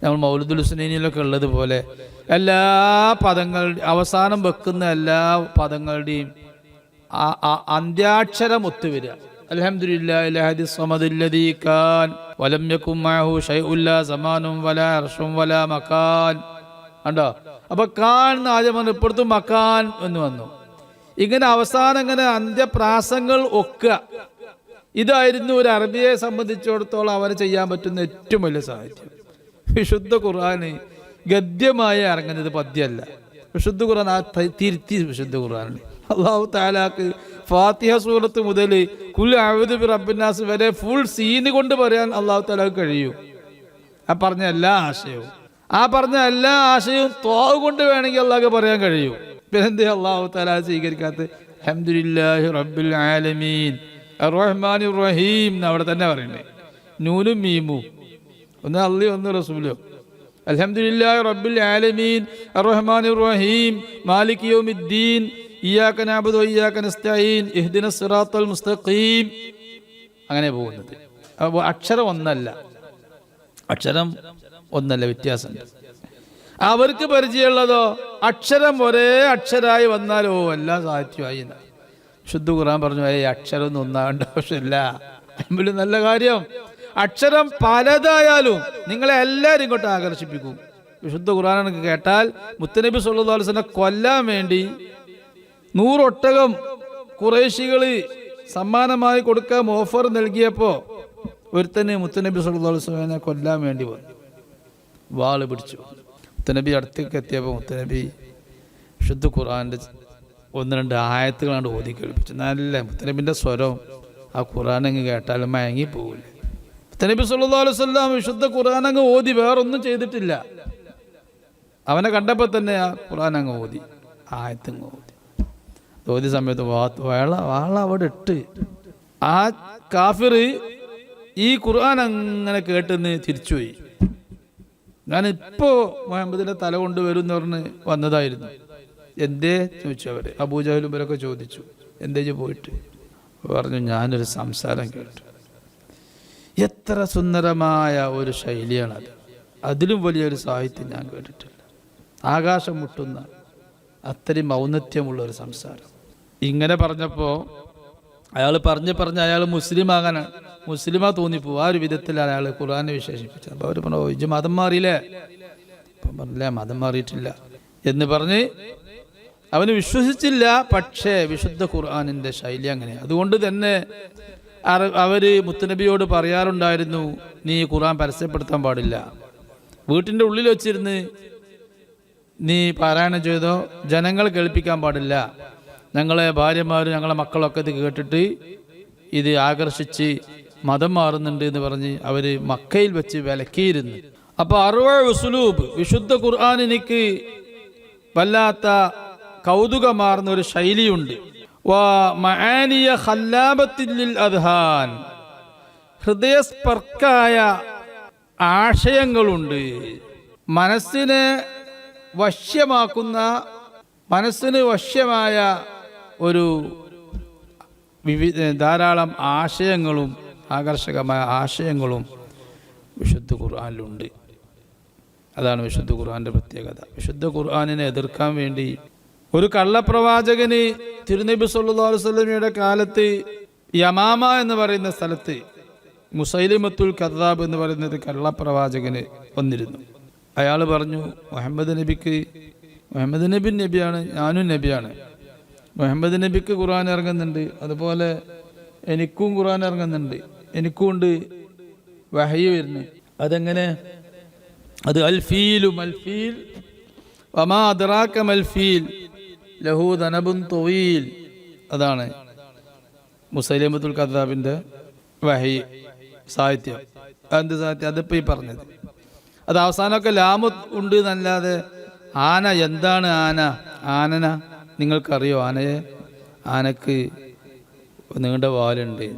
നമ്മൾ മൗലിദുൽ ഹുസ്നൈനിലൊക്കെ ഉള്ളതുപോലെ എല്ലാ പദങ്ങളുടെയും അവസാനം വെക്കുന്ന എല്ലാ പദങ്ങളുടെയും അന്ത്യാക്ഷരം ഒത്തുവരിക. അൽഹംദുലില്ലാഹി ലഹദി സമദില്ലദീ കാൻ വലം യകും മഅഹു ശൈഉൻ ലാ സമാനും വലാ അർശും വലാ മകാൻ. കണ്ടോ? അപ്പൊ കാൻ ആദ്യം വന്നു, ഇപ്പുറത്തും മക്കാൻ എന്ന് വന്നു. ഇങ്ങനെ അവസാനം ഇങ്ങനെ അന്ത്യപ്രാസങ്ങൾ ഒക്കുക. ഇതായിരുന്നു ഒരു അറബിയെ സംബന്ധിച്ചിടത്തോളം അവർ ചെയ്യാൻ പറ്റുന്ന ഏറ്റവും വലിയ സാഹിത്യം. വിശുദ്ധ ഖുർആന് ഗദ്യമായി ഇറങ്ങുന്നത് പദ്യമല്ല. വിശുദ്ധ ഖുർആൻ ആ തിരുത്തി വിശുദ്ധ ഖുർആനിൽ അല്ലാഹു തആലാക്ക് ഫാത്തിഹ സൂറത്ത് മുതൽ കുൽ അഊദു ബി റബ്ബിന്നാസ് വരെ ഫുൾ സീന് കൊണ്ട് പറയാൻ അല്ലാഹു തആലാക്ക് കഴിയും. ആ പറഞ്ഞ എല്ലാ ആശയവും ത്വാവ് കൊണ്ട് വേണമെങ്കിൽ അല്ലാഹു പറയാൻ കഴിയും. പിന്നെന്തേ അല്ലാഹു തആല സ്വീകരിക്കാത്ത? അൽഹംദുലില്ലാഹി റബ്ബിൽ ആലമീൻ അർറഹ്മാനിർ റഹീം അവിടെ തന്നെ പറയണ്ടേ. നൂനും മീമും, ഒന്ന് അള്ളി ഒന്ന് റസൂലോ. അൽഹംദുലില്ലാഹി റബ്ബിൽ ആലമീൻ അർറഹ്മാനിർ റഹീം മാലിക് യൗമിദ്ദീൻ ഇയ്യാക നഅബുദു വ ഇയ്യാക നസ്തഈൻ ഇഹ്ദിനസ് സിറാത്തൽ മുസ്തഖീം. അങ്ങനെ പോകുന്നത്. അപ്പോൾ അക്ഷരം ഒന്നല്ല, വ്യത്യാസമുണ്ട്. അവർക്ക് പരിചയമുള്ളതോ അക്ഷരം ഒരേ അക്ഷരമായി വന്നാലോ എല്ലാ സാഹിത്യമായി. ശുദ്ധ ഖുർആൻ പറഞ്ഞു അക്ഷരം ഒന്നും ഒന്നാകേണ്ട ആവശ്യമില്ല. അതിൽ നല്ല കാര്യം, അക്ഷരം പലതായാലും നിങ്ങളെ എല്ലാവരും ഇങ്ങോട്ട് ആകർഷിപ്പിക്കും. വിശുദ്ധ ഖുർആൻ കേട്ടാൽ മുത്തനബി സല്ലല്ലാഹു അലൈഹി വസല്ലം കൊല്ലാൻ വേണ്ടി 100 ഒട്ടകം ഖുറൈശികൾ സമ്മാനമായി കൊടുക്കാൻ ഓഫർ നൽകിയപ്പോൾ ഒരുത്തന് മുത്തനബി സല്ലല്ലാഹു അലൈഹി വസല്ലമയെ കൊല്ലാൻ വേണ്ടി വന്നു, വാള് പിടിച്ചു. മുത്തനബി അടുത്തേക്ക് എത്തിയപ്പോൾ മുത്തനബി വിശുദ്ധ ഖുർആന്റെ 1-2 ആയത്തുകളാണ്ട് ഓതി കേൾപ്പിച്ചു. നല്ല മുത്തനബിന്റെ സ്വരം ആ ഖുർആൻ അങ്ങ് കേട്ടാൽ മയങ്ങി പോകില്ല. മുത്തനബി സല്ലല്ലാഹു അലൈഹി വസല്ലം വിശുദ്ധ ഖുർആൻ അങ്ങ് ഓതി, വേറൊന്നും ചെയ്തിട്ടില്ല. അവനെ കണ്ടപ്പോൾ തന്നെ ആ ഖുർആൻ അങ്ങ് ഓതി, ആയത്തങ്ങ് ഓതി സമയത്ത് വാള അവിടെ ഇട്ട് ആ കാഫിർ ഈ ഖുർആൻ അങ്ങനെ കേട്ടെന്ന് തിരിച്ചുപോയി. ഞാനിപ്പോ മുഹമ്മദിന്റെ തല കൊണ്ടുവരും എന്ന് പറഞ്ഞ് വന്നതായിരുന്നു. എന്തേ ചോദിച്ചു അവര്, അബൂജഹലും ഇവരൊക്കെ ചോദിച്ചു, എന്തേ പോയിട്ട്? പറഞ്ഞു, ഞാനൊരു സംസാരം കേട്ടു. എത്ര സുന്ദരമായ ഒരു ശൈലിയാണത്. അതിലും വലിയൊരു സാഹിത്യം ഞാൻ കേട്ടിട്ടില്ല. ആകാശം മുട്ടുന്ന അത്രയും ഔന്നത്യമുള്ള ഒരു സംസാരം. ഇങ്ങനെ പറഞ്ഞപ്പോൾ അയാൾ പറഞ്ഞ് അയാൾ മുസ്ലിമാ തോന്നിപ്പോ. ആ ഒരു വിധത്തിലാണ് അയാൾ ഖുർആനെ വിശേഷിപ്പിച്ചത്. അപ്പോൾ അവർ പറഞ്ഞു, ഇജ്ജ് മതം മാറിയില്ലേ? അപ്പം പറഞ്ഞില്ല, മതം മാറിയിട്ടില്ല എന്ന് പറഞ്ഞ് അവന് വിശ്വസിച്ചില്ല. പക്ഷേ വിശുദ്ധ ഖുർആനിൻ്റെ ശൈലി അങ്ങനെ. അതുകൊണ്ട് തന്നെ അവർ മുത്തുനബിയോട് പറയാറുണ്ടായിരുന്നു, നീ ഖുർആൻ പരസ്യപ്പെടുത്താൻ പാടില്ല, വീട്ടിൻ്റെ ഉള്ളിൽ വെച്ചിരുന്ന് നീ പാരായണം ചെയ്തോ, ജനങ്ങൾ കേൾപ്പിക്കാൻ പാടില്ല. ഞങ്ങളെ ഭാര്യമാരും ഞങ്ങളെ മക്കളൊക്കെ ഇത് കേട്ടിട്ട് ഇത് ആകർഷിച്ച് മതം മാറുന്നുണ്ട് എന്ന് പറഞ്ഞ് അവർ മക്കയിൽ വെച്ച് വിലക്കിയിരുന്നു. അപ്പോൾ ഉസ്ലൂബ് വിശുദ്ധ ഖുർആൻ എനിക്ക് വല്ലാത്ത കൗതുകമാർന്ന ഒരു ശൈലിയുണ്ട്. ഹൃദയസ്പർക്കായ ആശയങ്ങളുണ്ട്. മനസ്സിനെ വശ്യമാക്കുന്ന, മനസ്സിന് വശ്യമായ ഒരു ധാരാളം ആശയങ്ങളും ആകർഷകമായ ആശയങ്ങളും വിശുദ്ധ ഖുർആനിലുണ്ട്. അതാണ് വിശുദ്ധ ഖുർആന്റെ പ്രത്യേകത. വിശുദ്ധ ഖുർആനിനെ എതിർക്കാൻ വേണ്ടി ഒരു കള്ളപ്രവാചകന് തിരുനബി സല്ലല്ലാഹു അലൈഹി വസല്ലമയുടെ കാലത്ത് യമാമ എന്ന് പറയുന്ന സ്ഥലത്ത് മുസൈലിമത്തുൽ കദ്ദാബ് എന്ന് പറയുന്ന ഒരു കള്ളപ്രവാചകന് വന്നിരുന്നു. അയാൾ പറഞ്ഞു, മുഹമ്മദ് നബി നബിയാണ്, ഞാനും നബിയാണ്. മുഹമ്മദ് നബിക്ക് ഖുർആൻ ഇറങ്ങുന്നുണ്ട്, അതുപോലെ എനിക്കും ഖുർആൻ ഇറങ്ങുന്നുണ്ട്, എനിക്കും ഉണ്ട് വഹയി വരുന്നു. അതെങ്ങനെ? അത് അൽഫീൽ വമാ അദ്റാക മൽഫീൽ ലഹു ദനബുൻ തവീൽ. അതാണ് മുസൈലിമത്തുൽ കദ്ദാബിന്റെ വഹയി സാഹിത്യം. എന്ത് സാഹിത്യം? അതിപ്പോ ഈ പറഞ്ഞത്. അത് അവസാനമൊക്കെ ലാമു ഉണ്ട് എന്നല്ലാതെ ആന എന്താണ്? ആനന നിങ്ങൾക്കറിയോ? ആനക്ക് നീണ്ട വാലുണ്ട്.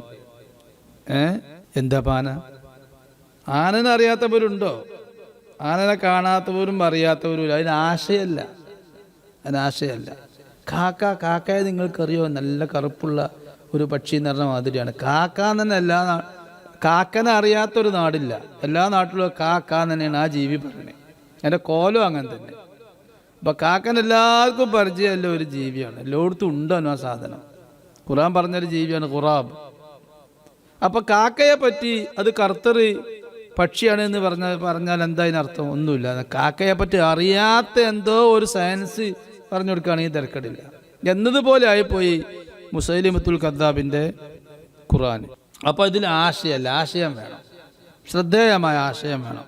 എന്താ ആന? ആനനെ അറിയാത്തവരുണ്ടോ? ആനനെ കാണാത്തവരും അറിയാത്തവരും. അതിനാശയല്ല. കാക്കയെ നിങ്ങൾക്കറിയോ? നല്ല കറുപ്പുള്ള ഒരു പക്ഷി എന്ന് പറഞ്ഞ മാതിരിയാണ്. കാക്ക തന്നെ കാക്കനെ അറിയാത്തൊരു നാടില്ല. എല്ലാ നാട്ടിലും കാക്ക തന്നെയാണ് ആ ജീവി പറയുന്നത്. എൻ്റെ കോലം അങ്ങനെ തന്നെ. അപ്പൊ കാക്കൻ എല്ലാവർക്കും പരിചയമല്ല ഒരു ജീവിയാണ്. എല്ലായിടത്തും ഉണ്ടോ ആ സാധനം. ഖുർആൻ പറഞ്ഞൊരു ജീവിയാണ് ഖുറാബ്. അപ്പൊ കാക്കയെ പറ്റി അത് കറുത്തൊരു പക്ഷിയാണ് എന്ന് പറഞ്ഞാൽ എന്താ അതിനർത്ഥം? ഒന്നുമില്ല. കാക്കയെ പറ്റി അറിയാത്ത എന്തോ ഒരു സയൻസ് പറഞ്ഞു കൊടുക്കുകയാണെങ്കിൽ തിരക്കടില്ല എന്നതുപോലെ ആയിപ്പോയി മുസൈലിമത്തുൽ കദ്ദാബിന്റെ ഖുർആൻ. അപ്പൊ ഇതിൽ ആശയമല്ല, ആശയം വേണം, ശ്രദ്ധേയമായ ആശയം വേണം.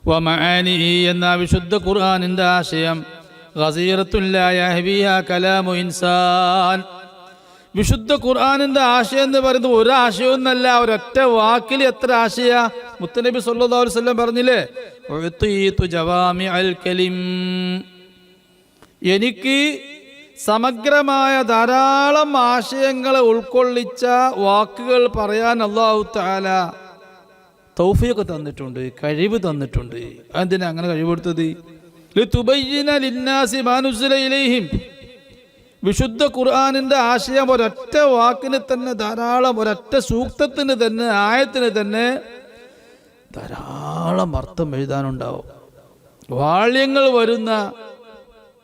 വമആനിഹി എന്ന വിശുദ്ധ ഖുർആനിന്റെ ആശയം ഗസീറത്തുൻ ലാ യഹ്വിഹാ കലാമു ഇൻസാൻ. വിശുദ്ധ ഖുർആനിന്റെ ആശയം എന്ന് പറയുന്നത് ഒരു ആശയമൊന്നല്ല, ഒരൊറ്റ വാക്കിൽ എത്ര ആശയ. മുത്തനബി സല്ലല്ലാഹു അലൈഹി വസല്ലം പറഞ്ഞില്ലേ, ഉഅ്തീതു ജവാമിഅൽ കലിം, എനിക്ക് സമഗ്രമായ ധാരാളം ആശയങ്ങളെ ഉൾക്കൊള്ളിച്ച വാക്കുകൾ പറയാൻ അല്ലാഹു തആല തൗഫീഖ് തന്നിട്ടുണ്ട്, കഴിവ് തന്നിട്ടുണ്ട്. എന്തിനാ അങ്ങനെ കഴിവ് കൊടുത്തത്? ലിതുബയ്യിന ലിന്നാസി മാ നുസില ഇലൈഹിം. വിശുദ്ധ ഖുർആനിന്റെ ആശയം ഒരൊറ്റ വാക്കിന് തന്നെ ധാരാളം, ഒരൊറ്റ സൂക്തത്തിന് തന്നെ, ആയത്തിന് തന്നെ ധാരാളം അർത്ഥം എഴുതാനുണ്ടാവും. വാള്യങ്ങൾ വരുന്ന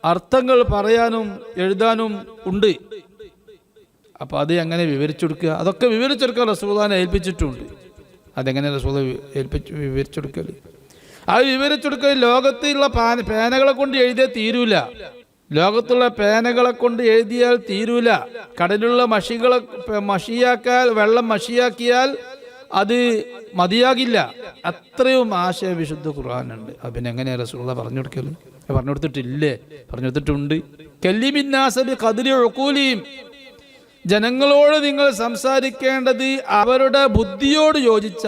അർത്ഥങ്ങൾ പറയാനും എഴുതാനും ഉണ്ട്. അപ്പൊ അത് എങ്ങനെ വിവരിച്ചെടുക്കുക? അതൊക്കെ വിവരിച്ചെടുക്കാൻ റസൂലുള്ളാഹിനെ ഏൽപ്പിച്ചിട്ടുണ്ട്. അതെങ്ങനെ റസൂൽ വിവരിച്ചെടുക്കൽ? അത് വിവരിച്ചെടുക്കൽ ലോകത്തുള്ള പേനകളെ കൊണ്ട് എഴുതിയാൽ തീരൂല. ലോകത്തുള്ള പേനകളെ കൊണ്ട് എഴുതിയാൽ തീരൂല. കടലുള്ള വെള്ളം മഷിയാക്കിയാൽ അത് മതിയാകില്ല. അത്രയും ആശയ വിശുദ്ധ ഖുർആനുണ്ട്. പിന്നെ എങ്ങനെയാ റസൂലുള്ളാഹി പറഞ്ഞു കൊടുക്കല്? പറഞ്ഞു കൊടുത്തിട്ടില്ലേ? പറഞ്ഞു കൊടുത്തിട്ടുണ്ട്. കല്ലിമിന്നാസബി ഖദ്രി ഉഖൂലിഹിം, ജനങ്ങളോട് നിങ്ങൾ സംസാരിക്കേണ്ടത് അവരുടെ ബുദ്ധിയോട് യോജിച്ച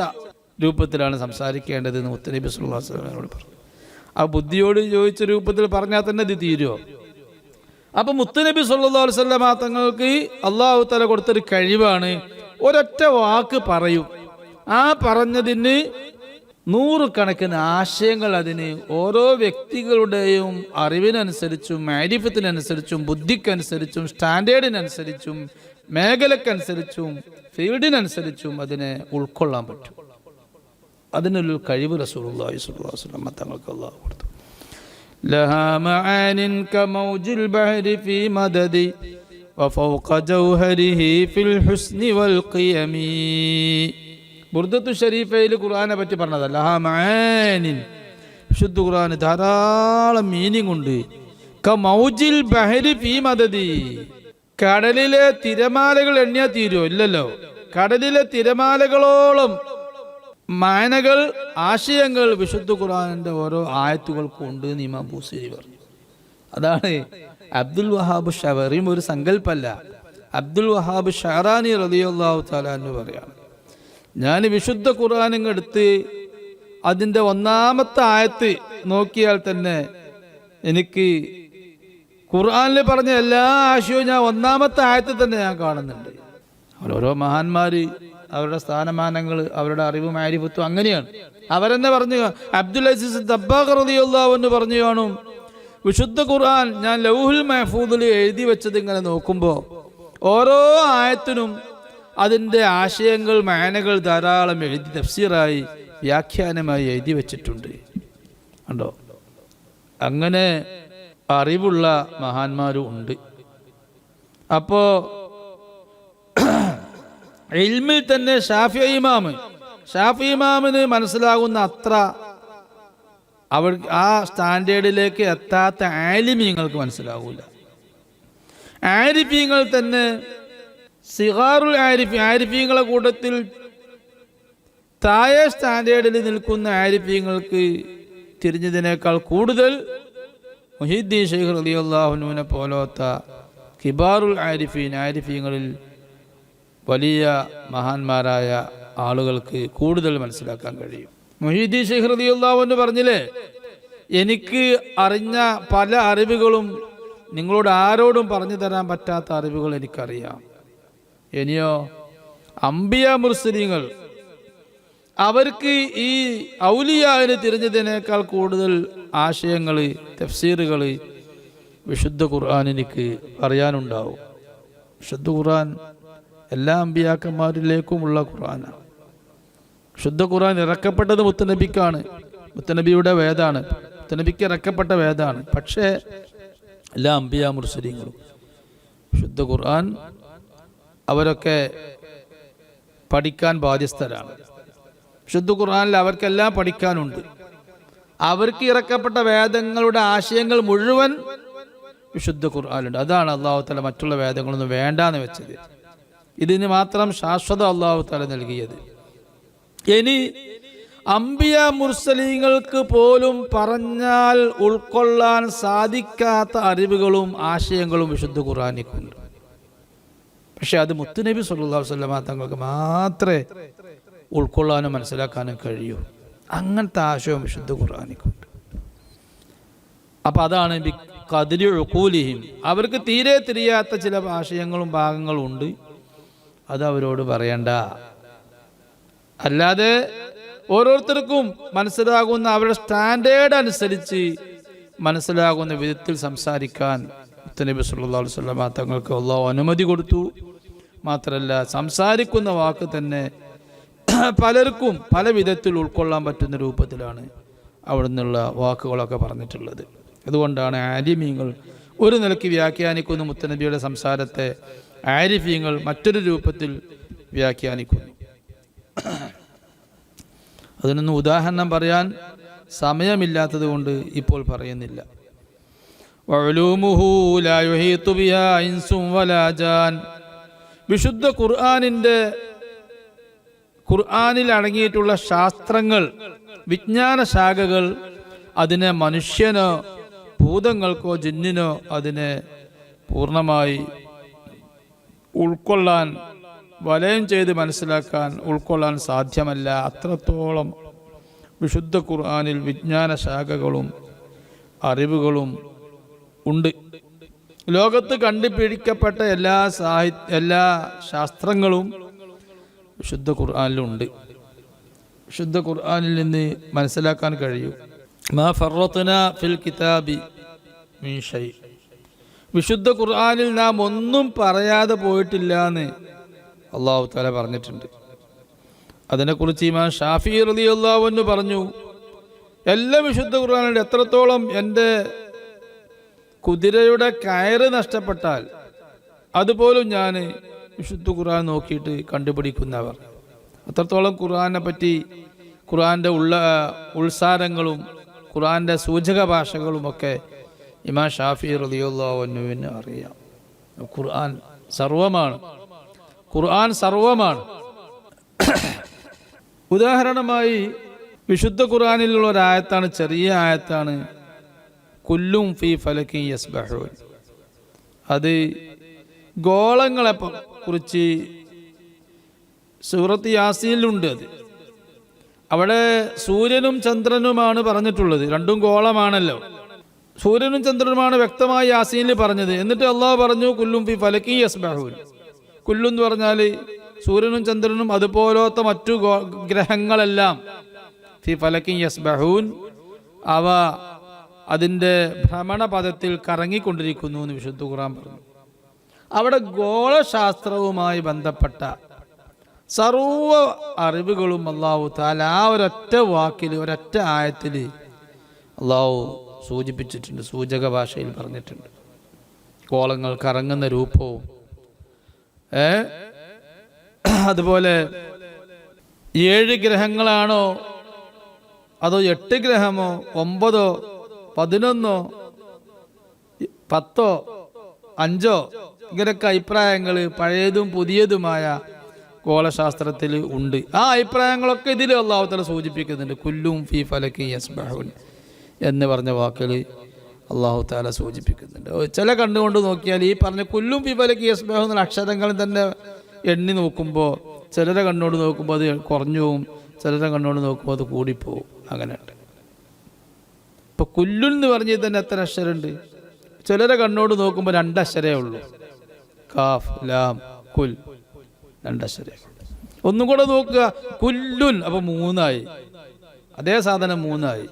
രൂപത്തിലാണ് സംസാരിക്കേണ്ടത് എന്ന് മുത്തനബി സല്ലല്ലാഹു അലൈഹി വസല്ലം പറഞ്ഞു. ആ ബുദ്ധിയോട് യോജിച്ച രൂപത്തിൽ പറഞ്ഞാൽ തന്നെ ഇത് തീരുമോ? അപ്പൊ മുത്തനബി സല്ലല്ലാഹു അലൈഹി വസല്ലം തങ്ങൾക്ക് അല്ലാഹു തആല കൊടുത്തൊരു കഴിവാണ്. ഒരൊറ്റ വാക്ക് പറയും, ആ പറഞ്ഞതിന് നൂറുകണക്കിന് ആശയങ്ങൾ അതിന് ഓരോ വ്യക്തികളുടെയും അറിവിനനുസരിച്ചും മാരിഫത്തിനനുസരിച്ചും ബുദ്ധിക്കനുസരിച്ചും സ്റ്റാൻഡേർഡിനനുസരിച്ചും മേഖലക്കനുസരിച്ചും ഫീൽഡിനനുസരിച്ചും അതിനെ ഉൾക്കൊള്ളാൻ പറ്റും. അതിനൊരു കഴിവ് റസൂലുള്ളാഹി സ്വല്ലല്ലാഹു അലൈഹി വസല്ലം തങ്ങൾക്ക് അല്ലാഹു കൊടുത്തു. ലഹാ മആനിൻ കമൗജിൽ ബഹരി ഫീ മദദി വഫൗഖ ജൗഹരിഹി ഫിൽ ഹുസ്നി വൽ ഖിയമി. ബുർദത്തു ഷരീഫയിൽ ഖുർആനെ പറ്റി പറഞ്ഞതല്ല. ലഹാ മആനിൻ, വിശുദ്ധ ഖുർആന് ധാരാളം മീനിങ് ഉണ്ട്. കമൗജിൽ ബഹരി ഫീ മദദി, കടലിലെ തിരമാലകൾ എണ്ണിയാ തീരുമോ? ഇല്ലല്ലോ. കടലിലെ തിരമാലകളോളം മാനകൾ, ആശയങ്ങൾ വിശുദ്ധ ഖുർആനിന്റെ ഓരോ ആയത്തുകൾക്കും ഉണ്ട് എന്ന് ഇമാം ബൂസീരി പറഞ്ഞു. അതാണ് അബ്ദുൽ വഹാബ് ഷവറിയും ഒരു സങ്കല്പല്ല. അബ്ദുൽ വഹാബ് ഷഹറാനി റളിയല്ലാഹു തആല എന്ന് പറയാണ്, ഞാൻ വിശുദ്ധ ഖുർആൻ എടുത്ത് അതിൻ്റെ ഒന്നാമത്തെ ആയത്ത് നോക്കിയാൽ തന്നെ എനിക്ക് ഖുർആനിൽ പറഞ്ഞ എല്ലാ ആശയവും ഞാൻ ഒന്നാമത്തെ ആയത്തിൽ തന്നെ ഞാൻ കാണുന്നുണ്ട്. ഓരോ മഹാന്മാര് അവരുടെ സ്ഥാനമാനങ്ങൾ, അവരുടെ അറിവ് മാരിഫത്തും അങ്ങനെയാണ്. അവരെന്നെ പറഞ്ഞു, അബ്ദുൽ അസീസ് ദബ്ബാഖ് റളിയല്ലാഹു അൻഹു പറഞ്ഞു കാണും, വിശുദ്ധ ഖുർആൻ ഞാൻ ലൗഹുൽ മഹ്ഫൂദിൽ എഴുതി വെച്ചത് ഇങ്ങനെ നോക്കുമ്പോൾ ഓരോ ആയത്തിനും അതിൻ്റെ ആശയങ്ങൾ മാനകൾ ധാരാളം എഴുതി തഫ്സീറായി വ്യാഖ്യാനമായി എഴുതി വെച്ചിട്ടുണ്ട്. കണ്ടോ, അങ്ങനെ അറിവുള്ള മഹാന്മാരും ഉണ്ട്. അപ്പോ ഇൽമിൽ തന്നെ ഷാഫി ഇമാമിന് മനസ്സിലാകുന്ന അത്ര അവർ ആ സ്റ്റാൻഡേർഡിലേക്ക് എത്താത്ത ആലിമീങ്ങൾക്ക് മനസ്സിലാകൂല. ആരിഫീങ്ങൾ തന്നെ സിഗാറുൽ ആരിഫീങ്ങളെ കൂട്ടത്തിൽ താഴെ സ്റ്റാൻഡേർഡിൽ നിൽക്കുന്ന ആരിഫീങ്ങൾക്ക് തിരിഞ്ഞതിനേക്കാൾ കൂടുതൽ മുഹീദ്ദീൻ ശൈഖ് റളിയല്ലാഹു അൻഹുവിനെ പോലത്തെ കിബാറുൽ ആരിഫീങ്ങളിൽ വലിയ മഹാന്മാരായ ആളുകൾക്ക് കൂടുതൽ മനസ്സിലാക്കാൻ കഴിയും. മുഹീദ്ദീൻ ശൈഖ് റളിയല്ലാഹു അൻഹു പറഞ്ഞില്ലേ, എനിക്ക് അറിഞ്ഞ പല അറിവുകളും നിങ്ങളോട് ആരോടും പറഞ്ഞു തരാൻ പറ്റാത്ത അറിവുകൾ എനിക്കറിയാം. ഇനിയോ അംബിയ മുർസലീങ്ങൾ അവർക്ക് ഈ ഔലിയാവിന് തിരിഞ്ഞതിനേക്കാൾ കൂടുതൽ ആശയങ്ങൾ തഫ്സീറുകൾ വിശുദ്ധ ഖുർആൻ എനിക്ക് അറിയാനുണ്ടാവും. വിശുദ്ധ ഖുർആൻ എല്ലാ അമ്പിയാക്കന്മാരിലേക്കുമുള്ള ഖുർആനാണ്. വിശുദ്ധ ഖുർആൻ ഇറക്കപ്പെട്ടത് മുത്തനബിക്കാണ്, മുത്തനബിയുടെ വേദാണ്, മുത്തനബിക്ക് ഇറക്കപ്പെട്ട വേദാണ്. പക്ഷേ എല്ലാ അമ്പിയ മുർസലീങ്ങളും വിശുദ്ധ ഖുർആൻ അവരൊക്കെ പഠിക്കാൻ ബാധ്യസ്ഥരാണ്. വിശുദ്ധ ഖുർആനിൽ അവർക്കെല്ലാം പഠിക്കാനുണ്ട്. അവർക്ക് ഇറക്കപ്പെട്ട വേദങ്ങളുടെ ആശയങ്ങൾ മുഴുവൻ വിശുദ്ധ ഖുർആനിലുണ്ട്. അതാണ് അല്ലാഹു തആല മറ്റുള്ള വേദങ്ങളൊന്നും വേണ്ടാന്ന് വെച്ചത്. ഇതിന് മാത്രം ശാശ്വത അല്ലാഹു തആല നൽകിയത്. ഇനി അംബിയ മുർസലീങ്ങൾക്ക് പോലും പറഞ്ഞാൽ ഉൾക്കൊള്ളാൻ സാധിക്കാത്ത അറിവുകളും ആശയങ്ങളും വിശുദ്ധ ഖുർആനിലുണ്ട്. പക്ഷെ അത് മുത്തുനബി സല്ലല്ലാഹു അലൈഹി വസല്ലമ തങ്ങൾക്ക് മാത്രമേ ഉൾക്കൊള്ളാനും മനസ്സിലാക്കാനും കഴിയൂ. അങ്ങനത്തെ ആശയം വിശുദ്ധ ഖുർആനിലുണ്ട്. അപ്പം അതാണ് ഖദ്രി ഉഖൂലിഹിം, അവർക്ക് തീരെ തിരിയാത്ത ചില ആശയങ്ങളും ഭാഗങ്ങളും ഉണ്ട്. അത് അവരോട് പറയണ്ട. അല്ലാതെ ഓരോരുത്തർക്കും മനസ്സിലാകുന്ന അവരുടെ സ്റ്റാൻഡേർഡ് അനുസരിച്ച് മനസ്സിലാകുന്ന വിധത്തിൽ സംസാരിക്കാൻ നബി സല്ലല്ലാഹു അലൈഹി വസല്ലം തങ്ങൾക്ക് അല്ലാഹു അനുമതി കൊടുത്തു. മാത്രമല്ല സംസാരിക്കുന്ന വാക്ക് തന്നെ പലർക്കും പല വിധത്തിൽ ഉൾക്കൊള്ളാൻ പറ്റുന്ന രൂപത്തിലാണ് അവിടെ നിന്നുള്ള വാക്കുകളൊക്കെ പറഞ്ഞിട്ടുള്ളത്. അതുകൊണ്ടാണ് ആലിമീങ്ങൾ ഒരു നിലയ്ക്ക് വ്യാഖ്യാനിക്കുന്ന മുത്തനബിയുടെ സംസാരത്തെ ആരിഫീങ്ങൾ മറ്റൊരു രൂപത്തിൽ വ്യാഖ്യാനിക്കുന്നു. അതിനൊന്നും ഉദാഹരണം പറയാൻ സമയമില്ലാത്തത് കൊണ്ട് ഇപ്പോൾ പറയുന്നില്ല. വിശുദ്ധ ഖുർആനിൽ അടങ്ങിയിട്ടുള്ള ശാസ്ത്രങ്ങൾ, വിജ്ഞാന ശാഖകൾ അതിനെ മനുഷ്യനോ ഭൂതങ്ങൾക്കോ ജിന്നിനോ അതിനെ പൂർണ്ണമായി ഉൾക്കൊള്ളാൻ, വലയം ചെയ്ത് മനസ്സിലാക്കാൻ, ഉൾക്കൊള്ളാൻ സാധ്യമല്ല. അത്രത്തോളം വിശുദ്ധ ഖുർആനിൽ വിജ്ഞാന ശാഖകളും അറിവുകളും ഉണ്ട്. ലോകത്ത് കണ്ടുപിടിക്കപ്പെട്ട എല്ലാ ശാസ്ത്രങ്ങളും വിശുദ്ധ ഖുർആനിലുണ്ട്. വിശുദ്ധ ഖുർആനിൽ നിന്ന് മനസ്സിലാക്കാൻ കഴിയും. മാ ഫറത്നാ ഫിൽ കിതാബി മിൻ ഷൈ, വിശുദ്ധ ഖുർആനിൽ നാം ഒന്നും പറയാതെ പോയിട്ടില്ല എന്ന് അല്ലാഹു തആല പറഞ്ഞിട്ടുണ്ട്. അതിനെക്കുറിച്ച് ഇമാം ഷാഫി റളിയല്ലാഹു അൻഹു പറഞ്ഞു, എല്ലാം വിശുദ്ധ ഖുർആനിൽ എത്രത്തോളം എൻ്റെ കുതിരയുടെ കയറ് നഷ്ടപ്പെട്ടാൽ അതുപോലും ഞാൻ വിശുദ്ധ ഖുർആൻ നോക്കിയിട്ട് കണ്ടുപിടിക്കുന്നവർ. അത്രത്തോളം ഖുർആനെ പറ്റി, ഖുർആൻ്റെ ഉൾസാരങ്ങളും ഖുർആൻ്റെ സൂചക ഭാഷകളുമൊക്കെ ഇമാം ഷാഫി റളിയല്ലാഹു അൻഹുവിന് അറിയാം. ഖുർആൻ സർവമാണ്, ഖുർആൻ സർവമാണ്. ഉദാഹരണമായി വിശുദ്ധ ഖുർആനിലുള്ള ഒരായത്താണ്, ചെറിയ ആയത്താണ്, കുല്ലും ഫീ ഫലകിൻ യസ്ബഹൂൻ. അത് ഗോളങ്ങളെ കുറിച്ച് സൂറത്ത് യാസീനിലുണ്ട്. അത് അവിടെ സൂര്യനും ചന്ദ്രനുമാണ് പറഞ്ഞിട്ടുള്ളത്, രണ്ടും ഗോളമാണല്ലോ. സൂര്യനും ചന്ദ്രനുമാണ് വ്യക്തമായി യാസീനിൽ പറഞ്ഞത്. എന്നിട്ട് അള്ളാഹു പറഞ്ഞു കുല്ലും ഫീ ഫലകിൻ യസ്ബഹൂൻ. കുല്ലു എന്ന് പറഞ്ഞാൽ സൂര്യനും ചന്ദ്രനും അതുപോലത്തെ മറ്റു ഗ്രഹങ്ങളെല്ലാം ഫീ ഫലകിൻ യസ്ബഹൂൻ, അവ അതിൻ്റെ ഭ്രമണപഥത്തിൽ കറങ്ങിക്കൊണ്ടിരിക്കുന്നു എന്ന് വിശുദ്ധ ഖുർആൻ പറഞ്ഞു. അവിടെ ഗോളശാസ്ത്രവുമായി ബന്ധപ്പെട്ട സർവ്വ അറിവുകളും അള്ളാഹു തആല ആ ഒരൊറ്റ വാക്കിൽ ഒരൊറ്റ ആയത്തിൽ അള്ളാഹു സൂചിപ്പിച്ചിട്ടുണ്ട്, സൂചക ഭാഷയിൽ പറഞ്ഞിട്ടുണ്ട്. ഗോളങ്ങൾ കറങ്ങുന്ന രൂപവും അതുപോലെ 7 ഗ്രഹങ്ങളാണോ അതോ 8 ഗ്രഹമോ 9 11 10 5 ഇങ്ങനെയൊക്കെ അഭിപ്രായങ്ങൾ പഴയതും പുതിയതുമായ ഗോളശാസ്ത്രത്തിൽ ഉണ്ട്. ആ അഭിപ്രായങ്ങളൊക്കെ ഇതിൽ അല്ലാഹു തആല സൂചിപ്പിക്കുന്നുണ്ട്. കുല്ലും ഫീ ഫലകി യസ്ബഹൂൻ എന്ന് പറഞ്ഞ വാക്കിൽ അല്ലാഹു തആല സൂചിപ്പിക്കുന്നുണ്ട്. ചില കണ്ണുകൊണ്ട് നോക്കിയാൽ ഈ പറഞ്ഞ കുല്ലും ഫീ ഫലകി യസ്ബഹൂൻ എന്നുള്ള അക്ഷരങ്ങൾ തന്നെ എണ്ണി നോക്കുമ്പോൾ ചിലരെ കണ്ണോട് നോക്കുമ്പോൾ അത് കുറഞ്ഞു പോവും, ചിലരെ കണ്ണോട് നോക്കുമ്പോൾ അത് കൂടിപ്പോവും. അങ്ങനെയുണ്ട്. ഇപ്പൊ കുല്ലുൻ എന്ന് പറഞ്ഞാൽ തന്നെ എത്ര അക്ഷരമുണ്ട്? ചിലരെ കണ്ണോട് നോക്കുമ്പോൾ 2 അക്ഷരേ ഉള്ളൂ. കാഫ് ലാം കുൽ 2 അക്ഷരേ. ഒന്നും കൂടെ നോക്കുക, കുല്ലുൻ അപ്പൊ 3 ആയി. അതേ സാധനം 3 ആയി.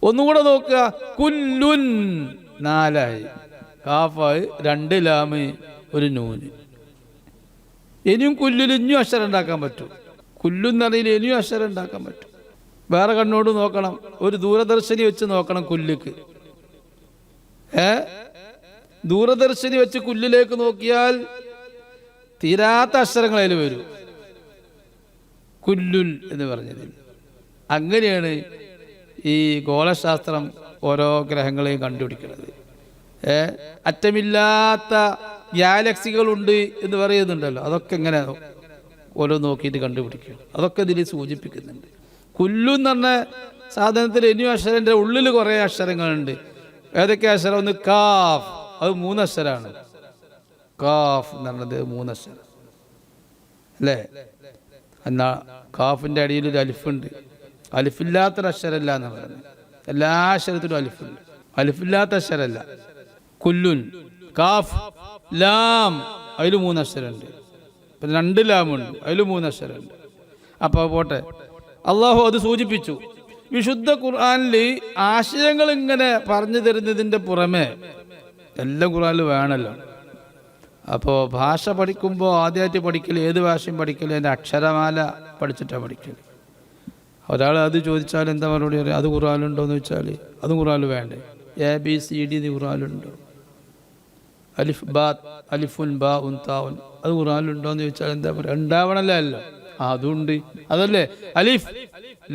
ഒന്നും കൂടെ നോക്കുക, കുല്ലുൻ 4 ആയി. കാഫായി 2 ലാമ് 1 നൂന്. ഇനിയും കുല്ലുൽ ഇനിയും അക്ഷരം ഉണ്ടാക്കാൻ പറ്റും. കുല്ലുന്നറിയിൽ ഇനിയും അക്ഷരം ഉണ്ടാക്കാൻ പറ്റും. വേറെ കണ്ണോട് നോക്കണം, ഒരു ദൂരദർശിനി വെച്ച് നോക്കണം കുല്ലുക്ക്. ദൂരദർശിനി വെച്ച് കുല്ലിലേക്ക് നോക്കിയാൽ തീരാത്ത അക്ഷരങ്ങൾ അതിൽ വരും. കുല്ലുൽ എന്ന് പറഞ്ഞതിൽ അങ്ങനെയാണ് ഈ ഗോളശാസ്ത്രം ഓരോ ഗ്രഹങ്ങളെയും കണ്ടുപിടിക്കുന്നത്. അറ്റമില്ലാത്ത ഗാലക്സികളുണ്ട് എന്ന് പറയുന്നുണ്ടല്ലോ, അതൊക്കെ എങ്ങനെ ഓരോ നോക്കിയിട്ട് കണ്ടുപിടിക്കും. അതൊക്കെ ഇതിൽ സൂചിപ്പിക്കുന്നുണ്ട്. കുല്ലു എന്ന് പറഞ്ഞ സാധനത്തിൽ ഇനിയും അക്ഷരൻ്റെ ഉള്ളിൽ കുറേ അക്ഷരങ്ങളുണ്ട്. ഏതൊക്കെ അക്ഷരം? ഒന്ന് കാഫ്, അത് 3 അക്ഷരമാണ്. കാഫ് എന്ന് പറഞ്ഞത് 3 അക്ഷരം അല്ലേ? എന്നാ കാഫിൻ്റെ അടിയിൽ ഒരു അലിഫുണ്ട്. അലിഫില്ലാത്തൊരു അക്ഷരമല്ല എന്ന് പറയുന്നത്. എല്ലാ അക്ഷരത്തിലും അലിഫുണ്ട്. അലിഫില്ലാത്ത അക്ഷരമല്ല. കുല്ലുൻ, കാഫ്, ലാം, അതിൽ 3 അക്ഷരമുണ്ട്. പിന്നെ 2 ലാമുണ്ട്, അതിൽ 3 അക്ഷരമുണ്ട്. അപ്പോൾ പോട്ടെ, അള്ളാഹു അത് സൂചിപ്പിച്ചു. വിശുദ്ധ ഖുർആനിൽ ആശയങ്ങൾ ഇങ്ങനെ പറഞ്ഞു തരുന്നതിൻ്റെ പുറമെ എല്ലാം ഖുർആനിൽ വേണമല്ലോ. അപ്പോൾ ഭാഷ പഠിക്കുമ്പോൾ ആദ്യമായിട്ട് പഠിക്കൽ, ഏത് ഭാഷയും പഠിക്കൽ അതിൻ്റെ അക്ഷരമാല പഠിച്ചിട്ടാണ് പഠിക്കൽ. ഒരാൾ അത് ചോദിച്ചാൽ എന്താ മറുപടി പറയാം? അത് ഖുർആനിലുണ്ടോ എന്ന് ചോദിച്ചാൽ അതും ഖുർആനിൽ വേണ്ടേ? ABCD ഖുർആനിലുണ്ടോ? അലിഫ് ബാ, അലിഫുൻ ബാ ഉൻ താവുൻ, അത് ഖുർആനിലുണ്ടോ എന്ന് ചോദിച്ചാൽ എന്താ പറയുക? ഉണ്ടാവണല്ലേ? അല്ല, അതുണ്ട്. അതല്ലേ അലിഫ്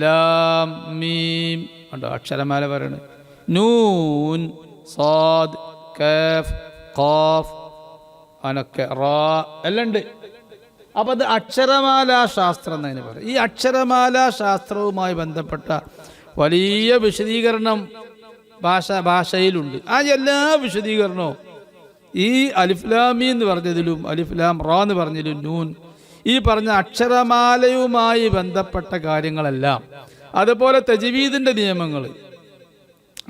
ലാം മീം ഉണ്ടോ? അക്ഷരമാല പറയണത്. നൂൻ സാദ് കാഫ് ഖാഫ് അനക്കെ റാ എല്ലാം ഉണ്ട്. അപ്പം അത് അക്ഷരമാലാ ശാസ്ത്രം എന്നതിന് പറയും. ഈ അക്ഷരമാലാ ശാസ്ത്രവുമായി ബന്ധപ്പെട്ട വലിയ വിശദീകരണം ഭാഷയിലുണ്ട്. ആ എല്ലാ വിശദീകരണവും ഈ അലിഫ്ലാമി എന്ന് പറഞ്ഞതിലും അലിഫ്ലാം റാ എന്ന് പറഞ്ഞതിലും നൂൻ, ഈ പറഞ്ഞ അക്ഷരമാലയുമായി ബന്ധപ്പെട്ട കാര്യങ്ങളെല്ലാം, അതുപോലെ തജ്വീദിൻ്റെ നിയമങ്ങൾ,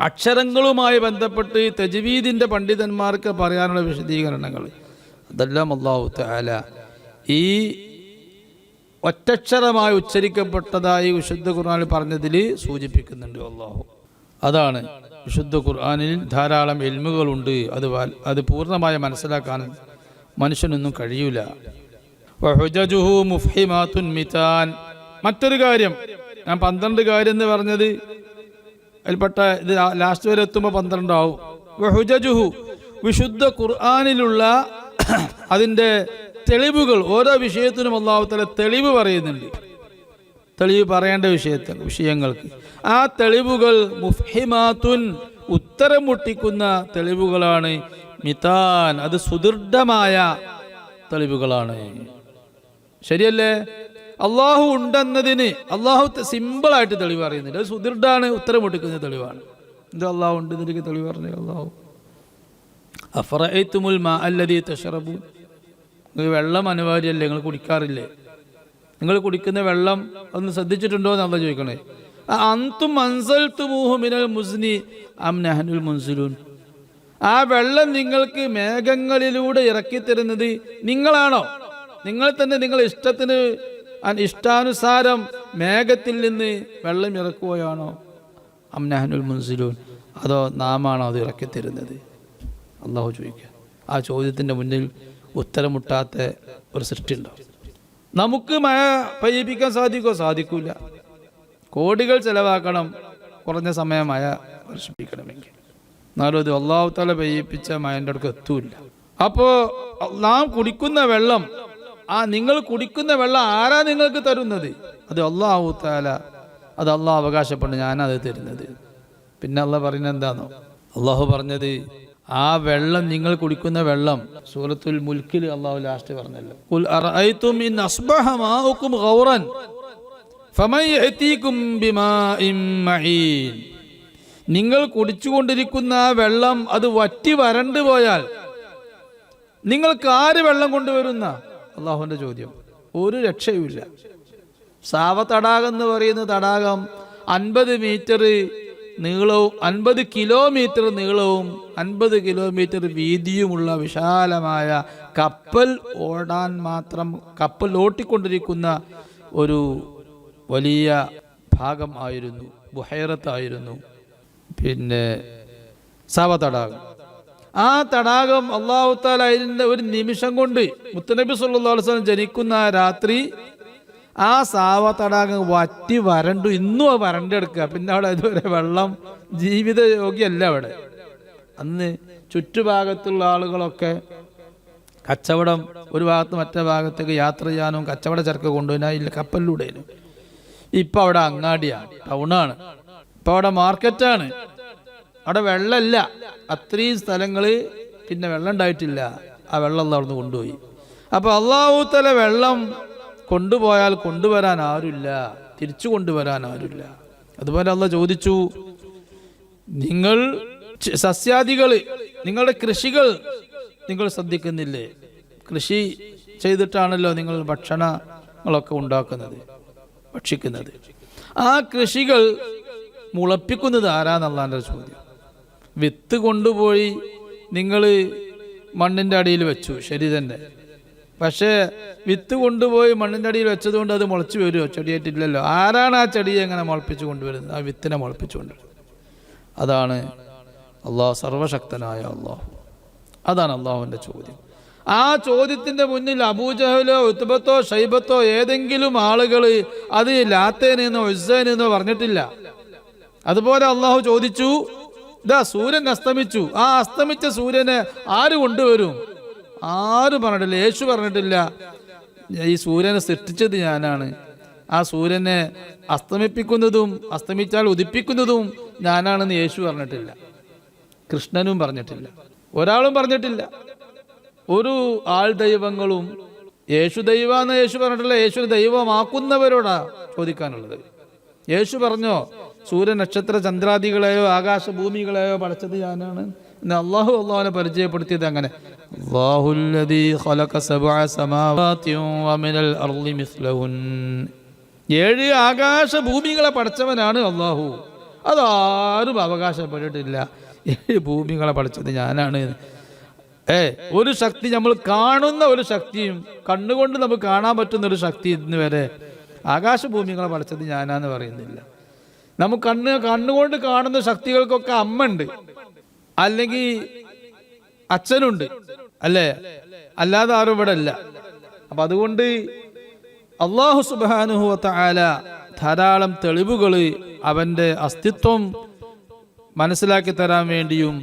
അക്ഷരങ്ങളുമായി ബന്ധപ്പെട്ട് തജ്വീദിൻ്റെ പണ്ഡിതന്മാർക്ക് പറയാനുള്ള വിശദീകരണങ്ങൾ, അതെല്ലാം അല്ലാഹു തആല ഈ ഒറ്റക്ഷരമായി ഉച്ചരിക്കപ്പെട്ടതായി വിശുദ്ധ ഖുർആനിൽ പറഞ്ഞതിൽ സൂചിപ്പിക്കുന്നുണ്ട് അല്ലാഹു. അതാണ് വിശുദ്ധ ഖുർആനിൽ ധാരാളം ഇൽമുകളുണ്ട്. അത് പൂർണ്ണമായി മനസ്സിലാക്കാൻ മനുഷ്യനൊന്നും കഴിയൂല. വഹുജജുഹു മുഫ്ഹിമാത്തുൻ മിതാൻ. മറ്റൊരു കാര്യം, ഞാൻ 12 കാര്യം എന്ന് പറഞ്ഞത് അതിൽപ്പെട്ട ഇത് ലാസ്റ്റ് വരെ എത്തുമ്പോൾ 12 ആവും. വഹുജജുഹു, വിശുദ്ധ ഖുർആനിലുള്ള അതിൻ്റെ തെളിവുകൾ, ഓരോ വിഷയത്തിനും അല്ലാഹു തആല തെളിവ് പറയുന്നുണ്ട്. തെളിവ് പറയേണ്ട വിഷയങ്ങൾക്ക് ആ തെളിവുകൾ മുഫ്ഹിമാത്തുൻ, ഉത്തരം മുട്ടിക്കുന്ന തെളിവുകളാണ്. മിതാൻ, അത് സുദൃഢമായ തെളിവുകളാണ്. ശരിയല്ലേ? അള്ളാഹു ഉണ്ടെന്നതിന് അള്ളാഹു സിമ്പിളായിട്ട് തെളിവ് പറയുന്നില്ല. അത് സുദൃഢാണ്, ഉത്തരം മുട്ടിക്കുന്ന തെളിവാണ്. എന്താ അള്ളാഹു ഉണ്ട് എന്നതിലേക്ക് തെളിവ് പറഞ്ഞു അള്ളാഹു. അഫറഅയ്തുമുൽ മാ അല്ലദീ തശ്റബൂൻ, നിങ്ങൾ വെള്ളം അനിവാര്യമല്ലേ? നിങ്ങൾ കുടിക്കാറില്ലേ? നിങ്ങൾ കുടിക്കുന്ന വെള്ളം ഒന്ന് ശ്രദ്ധിച്ചിട്ടുണ്ടോ എന്നല്ല ചോദിക്കണേ. അൻതും അൻസൽതുമൂഹു മിനൽ മുസ്നി അം നഹ്നുൽ മുൻസിലൂൻ, ആ വെള്ളം നിങ്ങൾക്ക് മേഘങ്ങളിലൂടെ ഇറക്കിത്തരുന്നത് നിങ്ങളാണോ? നിങ്ങൾ തന്നെ നിങ്ങൾ ഇഷ്ടാനുസാരം മേഘത്തിൽ നിന്ന് വെള്ളം ഇറക്കുകയാണോ? അം നഹ്നുൽ മുൻസിലൂൻ, അതോ നാമാണോ അത് ഇറക്കി തരുന്നത്? അള്ളാഹു ചോദിക്കുക. ആ ചോദ്യത്തിൻ്റെ മുന്നിൽ ഉത്തരം മുട്ടാത്ത ഒരു സൃഷ്ടി ഉണ്ടാവും. നമുക്ക് മഴ പെയ്യിപ്പിക്കാൻ സാധിക്കുമോ? സാധിക്കില്ല. കോടികൾ ചെലവാക്കണം കുറഞ്ഞ സമയം മഴ വർഷിപ്പിക്കണമെങ്കിൽ. എന്നാലും അത് അള്ളാഹു തആല പെയ്യിപ്പിച്ച മഴൻ്റെ അടുക്ക് എത്തൂല്ല. അപ്പോൾ നാം കുടിക്കുന്ന വെള്ളം, നിങ്ങൾ കുടിക്കുന്ന വെള്ളം ആരാ നിങ്ങൾക്ക് തരുന്നത്? അത് അള്ളാഹു തആല. അത് അള്ളാഹു അവകാശപ്പെട്ട് ഞാനത് തരുന്നത്. പിന്നെ അള്ളാഹ് പറയുന്നത് എന്താണോ? അള്ളാഹു പറഞ്ഞത് ആ വെള്ളം, നിങ്ങൾ കുടിക്കുന്ന വെള്ളം, സൂറത്തുൽ മുൽക്കിൽ അള്ളാഹു ലാസ്റ്റ് പറഞ്ഞല്ലോ, ഖുൽ അറഅയ്തും ഇൻ അസ്ബഹ മാഉകും ഗൗറൻ ഫമൻ യഅതീകും ബിമാഇൻ മഈൻ. നിങ്ങൾ കുടിച്ചുകൊണ്ടിരിക്കുന്ന ആ വെള്ളം അത് വറ്റി വരണ്ടു പോയാൽ നിങ്ങൾക്ക് ആര് വെള്ളം കൊണ്ടുവരുന്ന? അള്ളാഹുവിൻ്റെ ചോദ്യം. ഒരു രക്ഷയുമില്ല. സാവ തടാകം എന്ന് പറയുന്ന തടാകം 50 മീറ്റർ നീളവും 50 കിലോമീറ്റർ നീളവും 50 കിലോമീറ്റർ വീതിയുമുള്ള വിശാലമായ കപ്പൽ ഓടാൻ മാത്രം, കപ്പൽ ഓട്ടിക്കൊണ്ടിരിക്കുന്ന ഒരു വലിയ ഭാഗം ആയിരുന്നു, ബുഹൈറത്തായിരുന്നു പിന്നെ സാവ തടാകം. ആ തടാകം അല്ലാഹു തആല അതിൻ്റെ ഒരു നിമിഷം കൊണ്ട്, മുത്തനബി സല്ലല്ലാഹു അലൈഹി വസല്ലം ജനിക്കുന്ന ആ രാത്രി ആ സാവ തടാകം വറ്റി വരണ്ടു. ഇന്നും അത് വരണ്ടെടുക്കുക. പിന്നെ അവിടെ ഇതുവരെ വെള്ളം ജീവിത യോഗ്യമല്ല അവിടെ. അന്ന് ചുറ്റുഭാഗത്തുള്ള ആളുകളൊക്കെ കച്ചവടം ഒരു ഭാഗത്ത് മറ്റേ ഭാഗത്തേക്ക് യാത്ര ചെയ്യാനും കച്ചവട ചരക്ക് കൊണ്ടുപോകാനില്ല, കപ്പലിലൂടെയും. ഇപ്പം അവിടെ അങ്ങാടിയാണ്, ടൗണാണ്. ഇപ്പം അവിടെ മാർക്കറ്റാണ്. അവിടെ വെള്ളമില്ല. അത്രയും സ്ഥലങ്ങൾ പിന്നെ വെള്ളം ഉണ്ടായിട്ടില്ല. ആ വെള്ളം അവിടെ നിന്ന് കൊണ്ടുപോയി. അപ്പോൾ അല്ലാഹു തആല വെള്ളം കൊണ്ടുപോയാൽ കൊണ്ടുവരാൻ ആരുമില്ല, തിരിച്ചു കൊണ്ടുവരാൻ ആരുമില്ല. അതുപോലെ അല്ലാഹ് ചോദിച്ചു, നിങ്ങൾ സസ്യാദികൾ, നിങ്ങളുടെ കൃഷികൾ നിങ്ങൾ ശ്രദ്ധിക്കുന്നില്ലേ? കൃഷി ചെയ്തിട്ടാണല്ലോ നിങ്ങൾ ഭക്ഷണങ്ങളൊക്കെ ഉണ്ടാക്കുന്നത്, ഭക്ഷിക്കുന്നത്. ആ കൃഷികൾ മുളപ്പിക്കുന്നത് ആരാന്നുള്ളതിൻ്റെ ചോദ്യം. വിത്ത് കൊണ്ടുപോയി നിങ്ങൾ മണ്ണിൻ്റെ അടിയിൽ വെച്ചു, ശരി തന്നെ. പക്ഷേ വിത്ത് കൊണ്ടുപോയി മണ്ണിൻ്റെ അടിയിൽ വെച്ചതുകൊണ്ട് അത് മുളച്ചു വരുമോ? ചെടിയായിട്ടില്ലല്ലോ. ആരാണ് ആ ചെടിയെ എങ്ങനെ മുളപ്പിച്ചു കൊണ്ടുവരുന്നത്? ആ വിത്തിനെ മുളപ്പിച്ചു കൊണ്ടുവരുന്നത്. അതാണ് അള്ളാഹു, സർവശക്തനായ അള്ളാഹു. അതാണ് അള്ളാഹുവിൻ്റെ ചോദ്യം. ആ ചോദ്യത്തിൻ്റെ മുന്നിൽ അബൂജഹലോ ഉത്ബത്തോ ഷൈബത്തോ ഏതെങ്കിലും ആളുകൾ അത് ലാത്തേനെന്നോ ഉസ്സേനെന്നോ പറഞ്ഞിട്ടില്ല. അതുപോലെ അള്ളാഹു ചോദിച്ചു, ഇതാ സൂര്യൻ അസ്തമിച്ചു, ആ അസ്തമിച്ച സൂര്യനെ ആര് കൊണ്ടുവരും? ആരും പറഞ്ഞിട്ടില്ല. യേശു പറഞ്ഞിട്ടില്ല ഈ സൂര്യനെ സൃഷ്ടിച്ചത് ഞാനാണ്, ആ സൂര്യനെ അസ്തമിപ്പിക്കുന്നതും അസ്തമിച്ചാൽ ഉദിപ്പിക്കുന്നതും ഞാനാണെന്ന് യേശു പറഞ്ഞിട്ടില്ല. കൃഷ്ണനും പറഞ്ഞിട്ടില്ല. ഒരാളും പറഞ്ഞിട്ടില്ല. ഒരു ആൾ ദൈവങ്ങളും യേശു ദൈവമെന്ന് യേശു പറഞ്ഞിട്ടില്ല. യേശുവിനെ ദൈവമാക്കുന്നവരോടാ ചോദിക്കാനുള്ളത്. യേശു പറഞ്ഞോ സൂര്യ നക്ഷത്ര ചന്ദ്രാദികളെയോ ആകാശഭൂമികളെയോ പടച്ചത് ഞാനാണ്? അള്ളാഹു അള്ളാഹുവിനെ പരിചയപ്പെടുത്തിയത് അങ്ങനെ. അല്ലാഹുല്ലദീ ഖലഖ സബ്അ സമാവാതി വമിനൽ അർളി മിസ്ലഹുൻ. 7 ആകാശഭൂമികളെ പടച്ചവനാണ് അള്ളാഹു. അതാരും അവകാശപ്പെട്ടിട്ടില്ല 7 ഭൂമികളെ പടച്ചത് ഞാനാണ്. ഒരു ശക്തി, നമ്മൾ കാണുന്ന ഒരു ശക്തിയും കണ്ണുകൊണ്ട് നമുക്ക് കാണാൻ പറ്റുന്ന ഒരു ശക്തി ഇന്ന് വരെ ആകാശഭൂമികളെ പടച്ചത് ഞാനാന്ന് പറയുന്നില്ല. നമുക്ക് കണ്ണുകൊണ്ട് കാണുന്ന ശക്തികൾക്കൊക്കെ അമ്മ ഉണ്ട്, അല്ലെങ്കിൽ അച്ഛനുണ്ട്, അല്ലേ? അല്ലാതെ ആരും ഇവിടെ അല്ല. അപ്പൊ അതുകൊണ്ട് അല്ലാഹു സുബ്ഹാനഹു വ തആല ധാരാളം തെളിവുകൾ അവന്റെ അസ്തിത്വം മനസ്സിലാക്കി തരാൻ വേണ്ടിയും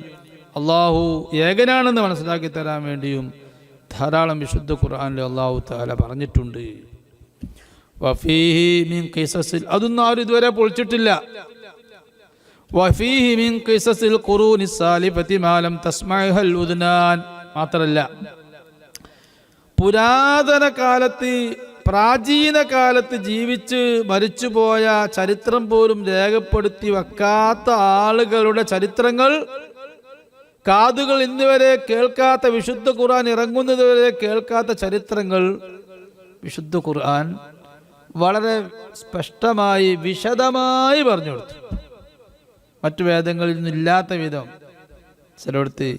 അള്ളാഹു ഏകനാണെന്ന് മനസ്സിലാക്കി തരാൻ വേണ്ടിയും ധാരാളം വിശുദ്ധ ഖുർആനിൽ അല്ലാഹു തആല പറഞ്ഞിട്ടുണ്ട്. വഫീഹി മിൻ ഖിസസിൽ, അതൊന്നും ആരും ഇതുവരെ പൊളിച്ചിട്ടില്ല. വഫീഹി മിൻ ഖിസസിൽ ഖുറൂനി സാലിഫതി മാ ലം തസ്മഅഹൽ ഉദ്നാൻ. മാത്രല്ല, പുരാതന കാലത്ത്, പ്രാചീന കാലത്ത് ജീവിച്ച് മരിച്ചുപോയ ചരിത്രം പോലും രേഖപ്പെടുത്തി വെക്കാത്ത ആളുകളുടെ ചരിത്രങ്ങൾ, കാതുകൾ ഇന്നുവരെ കേൾക്കാത്ത, വിശുദ്ധ ഖുർആൻ ഇറങ്ങുന്നത് വരെ കേൾക്കാത്ത ചരിത്രങ്ങൾ വിശുദ്ധ ഖുർആൻ വളരെ സ്പഷ്ടമായി വിശദമായി പറഞ്ഞു കൊടുത്തു. മറ്റു വേദങ്ങളിൽ നിന്നില്ലാത്ത വിധം ചിലയിടത്ത്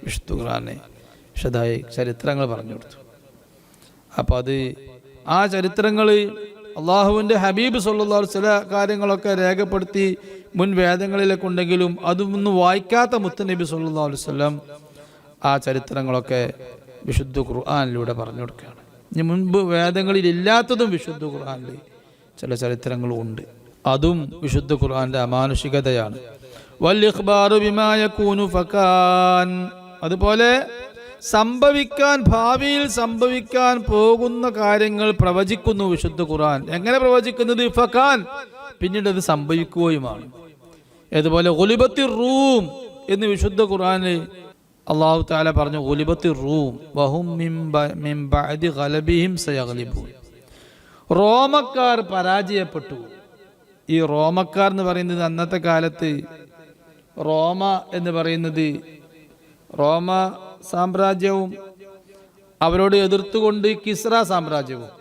വിശുദ്ധ ഖുർആനെ വിശദമായി ചരിത്രങ്ങൾ പറഞ്ഞു കൊടുത്തു. അപ്പോൾ അത് ആ ചരിത്രങ്ങൾ അള്ളാഹുവിൻ്റെ ഹബീബ് സല്ലല്ലാഹു അലൈഹി ചില കാര്യങ്ങളൊക്കെ രേഖപ്പെടുത്തി മുൻ വേദങ്ങളിലൊക്കെ ഉണ്ടെങ്കിലും അതൊന്നും വായിക്കാത്ത മുത്തുനബി സല്ലല്ലാഹു അലൈഹി വസല്ലം ആ ചരിത്രങ്ങളൊക്കെ വിശുദ്ധ ഖുർആനിലൂടെ പറഞ്ഞു കൊടുക്കുകയാണ്. ഇനി മുൻപ് വേദങ്ങളിൽ ഇല്ലാത്തതും വിശുദ്ധ ഖുർആനിൽ ചില ചരിത്രങ്ങളും ഉണ്ട്. അതും വിശുദ്ധ ഖുർആന്റെ അമാനുഷികതയാണ്. വൽ ഇഖ്ബാറു ബിമാ യകൂനു ഫകാൻ, അതുപോലെ ഭാവിയിൽ സംഭവിക്കാൻ പോകുന്ന കാര്യങ്ങൾ പ്രവചിക്കുന്നു വിശുദ്ധ ഖുർആൻ. എങ്ങനെ പ്രവചിക്കുന്നത്? ഫകാൻ, പിന്നീട് അത് സംഭവിക്കുകയുമാണ്. അതുപോലെ ഗുലിബത്തിർ റൂം എന്ന് വിശുദ്ധ ഖുർആനിൽ അല്ലാഹു തആല പറഞ്ഞു, ഗുലിബത്തിർ റൂം വഹും മിൻ ബഅദി ഗലബിഹിം സയഗ്ലിബൂൻ. റോമക്കാർ പരാജയപ്പെട്ടു. ഈ റോമക്കാർ എന്ന് പറയുന്നത് അന്നത്തെ കാലത്ത് റോമ എന്ന് പറയുന്നത് റോമ സാമ്രാജ്യവും അവരോട് എതിർത്തുകൊണ്ട് കിസ്ര സാമ്രാജ്യവും.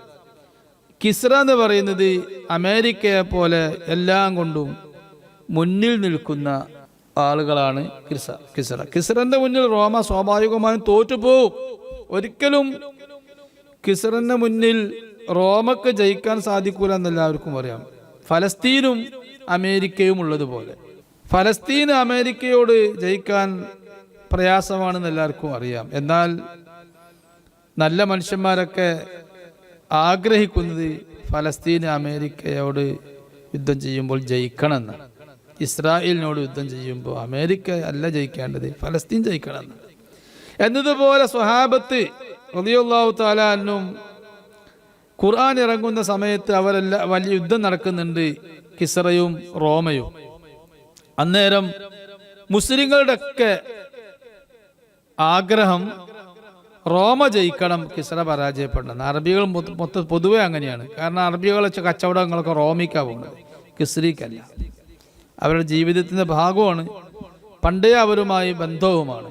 കിസ്ര എന്ന് പറയുന്നത് അമേരിക്കയെ പോലെ എല്ലാം കൊണ്ടും മുന്നിൽ നിൽക്കുന്ന ആളുകളാണ് കിസ്രന്റെ മുന്നിൽ റോമ സ്വാഭാവികമായും തോറ്റുപോകും. ഒരിക്കലും കിസ്രന്റെ മുന്നിൽ റോമക്ക് ജയിക്കാൻ സാധിക്കൂല എന്നെല്ലാവർക്കും അറിയാം. ഫലസ്തീനും അമേരിക്കയും ഉള്ളതുപോലെ ഫലസ്തീന് അമേരിക്കയോട് ജയിക്കാൻ പ്രയാസമാണെന്ന് എല്ലാവർക്കും അറിയാം. എന്നാൽ നല്ല മനുഷ്യന്മാരൊക്കെ ആഗ്രഹിക്കുന്നത് ഫലസ്തീന് അമേരിക്കയോട് യുദ്ധം ചെയ്യുമ്പോൾ ജയിക്കണമെന്ന്. ഇസ്രായേലിനോട് യുദ്ധം ചെയ്യുമ്പോൾ അമേരിക്ക അല്ല ജയിക്കേണ്ടത്, ഫലസ്തീൻ ജയിക്കണമെന്ന്. എന്നതുപോലെ സ്വഹാബത്ത് റളിയല്ലാഹു തആല അൻഹും ഖുർആൻ ഇറങ്ങുന്ന സമയത്ത് അവരെല്ലാം വലിയ യുദ്ധം നടക്കുന്നുണ്ട്, കിസ്റയും റോമയും. അന്നേരം മുസ്ലിങ്ങളുടെ ഒക്കെ ആഗ്രഹം റോമ ജയിക്കണം, കിസ്റ പരാജയപ്പെടണം. അറബികൾ പൊതുവെ അങ്ങനെയാണ്. കാരണം അറബികൾ വെച്ച കച്ചവടങ്ങളൊക്കെ റോമിക്കാണ് പോകുന്നത്, കിസ്രിക്കല്ല. അവരുടെ ജീവിതത്തിൻ്റെ ഭാഗമാണ്, പണ്ടേ അവരുമായി ബന്ധവുമാണ്.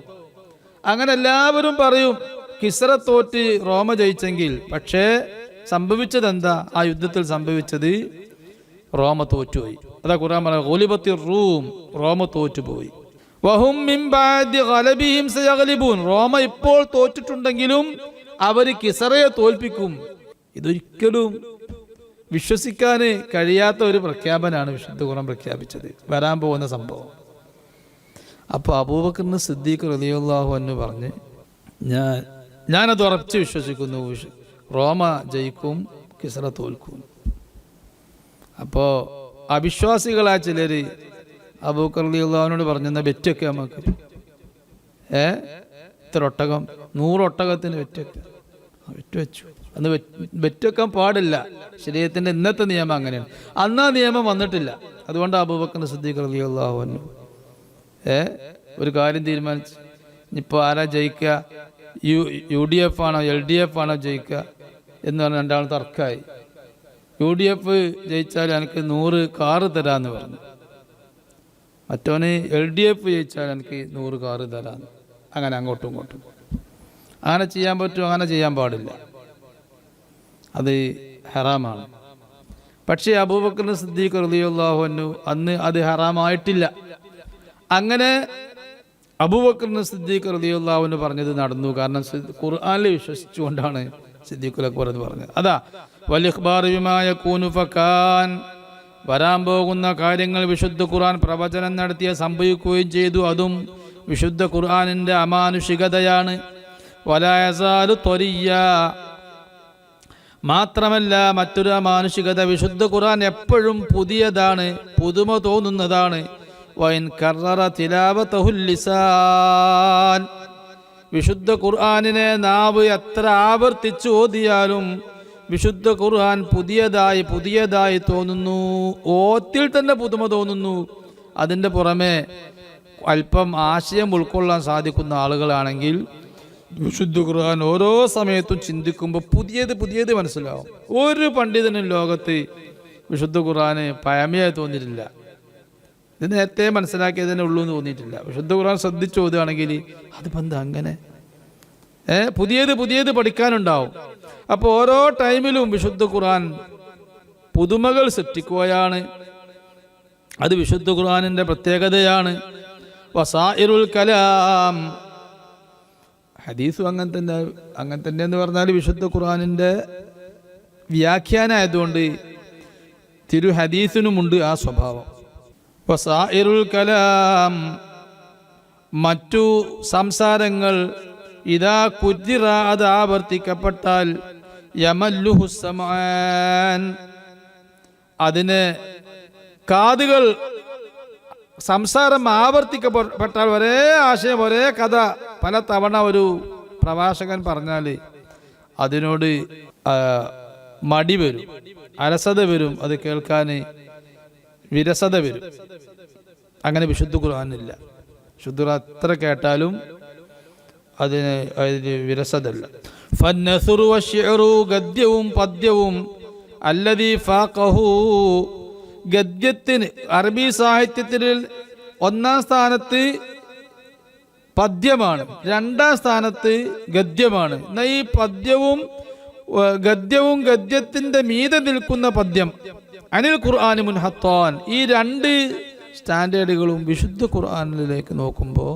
അങ്ങനെ എല്ലാവരും പറയും കിസ്റ തോറ്റ് റോമ ജയിച്ചെങ്കിൽ. പക്ഷേ സംഭവിച്ചത് എന്താ? ആ യുദ്ധത്തിൽ സംഭവിച്ചത് റോമ തോറ്റുപോയി. അതാ ഖുർആൻ പറയുന്നത് ഗുലിബത്തിർ റൂം, റോമ തോറ്റുപോയി. വഹും മിൻ ബഅദി ഗലബിഹിം സയഗ്ലിബൂൻ, റോമ ഇപ്പോൾ തോറ്റിട്ടുണ്ടെങ്കിലും അവർ കിസ്റയെ തോൽപ്പിക്കും. ഇതൊരിക്കലും വിശ്വസിക്കാൻ കഴിയാത്ത ഒരു പ്രഖ്യാപനമാണ് വിശുദ്ധ ഖുർആൻ പ്രഖ്യാപിച്ചത്, വരാൻ പോകുന്ന സംഭവം. അപ്പോൾ അബൂബക്കർ സിദ്ദീഖ് റളിയല്ലാഹു അൻഹു പറഞ്ഞ്, ഞാനത് ഉറച്ച് വിശ്വസിക്കുന്നു, റോമ ജയിക്കും, കിസ്റ തോൽക്കും. അപ്പോൾ അവിശ്വാസികളായ ചിലർ അബൂബക്കർ റളിയല്ലാഹുവിനോട് പറഞ്ഞു, എന്നാൽ ബെറ്റൊക്കെ നമുക്ക് ഇത്ര ഒട്ടകം, 100 ഒട്ടകത്തിന് വെറ്റ് വെച്ചു. അന്ന് വെറ്റൊക്കാൻ പാടില്ല, ശരീരത്തിന്റെ ഇന്നത്തെ നിയമം അങ്ങനെയാണ്. അന്ന് ആ നിയമം വന്നിട്ടില്ല. അതുകൊണ്ട് അബൂബക്കർ സിദ്ദീഖ് റളിയല്ലാഹു അൻഹു ഒരു കാര്യം തീരുമാനിച്ചു, ഇപ്പോൾ ആരാ ജയിക്കുക, UDF ആണോ LDF ആണോ ജയിക്കുക എന്ന് പറഞ്ഞ് രണ്ടാളും തർക്കമായി. UDF ജയിച്ചാൽ എനിക്ക് 100 കാറ് തരാമെന്ന് പറഞ്ഞു, മറ്റവന് LDF ജയിച്ചാൽ എനിക്ക് 100 കാറ് തരാമെന്ന്. അങ്ങനെ അങ്ങോട്ടും ഇങ്ങോട്ടും. അങ്ങനെ ചെയ്യാൻ പറ്റുമോ? അങ്ങനെ ചെയ്യാൻ പാടില്ല, അത് ഹറാമാണ്. പക്ഷേ അബൂബക്കർ സിദ്ദീഖ് റളിയല്ലാഹു അൻഹു അന്ന് അത് ഹറാമായിട്ടില്ല. അങ്ങനെ അബൂബക്കർ സിദ്ദീഖ് റളിയല്ലാഹു അൻഹു പറഞ്ഞത് നടന്നു. കാരണം ഖുർആനിൽ വിശ്വസിച്ചുകൊണ്ടാണ് സിദ്ദീഖുൽ അക്ബർ എന്ന് പറഞ്ഞത്. അതാ വൽ ഇഖ്ബാറു ബിമാ യകൂനു ഫകാൻ, വരാൻ പോകുന്ന കാര്യങ്ങൾ വിശുദ്ധ ഖുർആൻ പ്രവചനം നടത്തിയ സംഭവിക്കുകയും ചെയ്തു. അതും വിശുദ്ധ ഖുർആനിന്റെ അമാനുഷികതയാണ്. വലാ യസാലു ത്വരിയ്യ, മാത്രമല്ല മറ്റൊരു അമാനുഷികത, വിശുദ്ധ ഖുർആൻ എപ്പോഴും പുതിയതാണ്, പുതുമ തോന്നുന്നതാണ്. വഇൻ കററ തിലാവതഹുൽ ലിസാൻ, വിശുദ്ധ ഖുർആനിനെ നാവ് എത്ര ആവർത്തിച്ച് ഓതിയാലും വിശുദ്ധ ഖുർആൻ പുതിയതായി തോന്നുന്നു. ഓത്തിൽ തന്നെ പുതുമ തോന്നുന്നു. അതിൻ്റെ പുറമെ അല്പം ആശയം ഉൾക്കൊള്ളാൻ സാധിക്കുന്ന ആളുകളാണെങ്കിൽ വിശുദ്ധ ഖുർആൻ ഓരോ സമയത്തും ചിന്തിക്കുമ്പോൾ പുതിയത് മനസ്സിലാവും. ഒരു പണ്ഡിതനും ലോകത്ത് വിശുദ്ധ ഖുർആന് പഴമയായി തോന്നിയിട്ടില്ല. ഇത് നേരത്തെ മനസ്സിലാക്കിയതിനെ ഉള്ളൂ എന്ന് തോന്നിയിട്ടില്ല. വിശുദ്ധ ഖുർആൻ ശ്രദ്ധിച്ചു ഓതുകയാണെങ്കിൽ അതിപ്പോൾ എന്താ അങ്ങനെ പുതിയത് പഠിക്കാനുണ്ടാവും. അപ്പോൾ ഓരോ ടൈമിലും വിശുദ്ധ ഖുർആൻ പുതുമകൾ സൃഷ്ടിക്കുകയാണ്. അത് വിശുദ്ധ ഖുർആനിൻ്റെ പ്രത്യേകതയാണ്. വസായിറുൽ കലാം, ഹദീസും അങ്ങനെ തന്നെ എന്ന് പറഞ്ഞാൽ വിശുദ്ധ ഖുർആനിൻ്റെ വ്യാഖ്യാനമായതുകൊണ്ട് തിരു ഹദീസിനുമുണ്ട് ആ സ്വഭാവം. വസായിറുൽ കലാം, മറ്റു സംസാരങ്ങൾ, ഇദാ കുജിറ, അത് ആവർത്തിക്കപ്പെട്ടാൽ, യമല്ലുഹു സമആൻ, അതിന് കാതുകൾ, സംസാരം ആവർത്തിക്കപ്പെട്ടാൽ, ഒരേ ആശയം ഒരേ കഥ പല തവണ ഒരു പ്രഭാഷകൻ പറഞ്ഞാൽ അതിനോട് മടി വരും, അലസത വരും, അത് കേൾക്കാൻ വിരസത വരും. അങ്ങനെ വിശുദ്ധ ഖുർആനില്ല. വിശുദ്ധ ഖുർആൻ എത്ര കേട്ടാലും അതിന് വിരസതല്ല. ഫന്നസുറു വശ്ശിഅറു, ഗദ്യവും പദ്യവും, അല്ലദീ ഫാഖഹു, ഗദ്യത്തിന് അറബി സാഹിത്യത്തിൽ ഒന്നാം സ്ഥാനത്ത് പദ്യമാണ്, രണ്ടാം സ്ഥാനത്ത് ഗദ്യമാണ്. എന്നാൽ ഈ ഗദ്യവും ഗദ്യത്തിന്റെ മീതെ നിൽക്കുന്ന പദ്യം അനിൽ ഖുർആനി മുൻഹത്താൻ, ഈ രണ്ട് സ്റ്റാൻഡേർഡുകളും വിശുദ്ധ ഖുർആനിലേക്ക് നോക്കുമ്പോൾ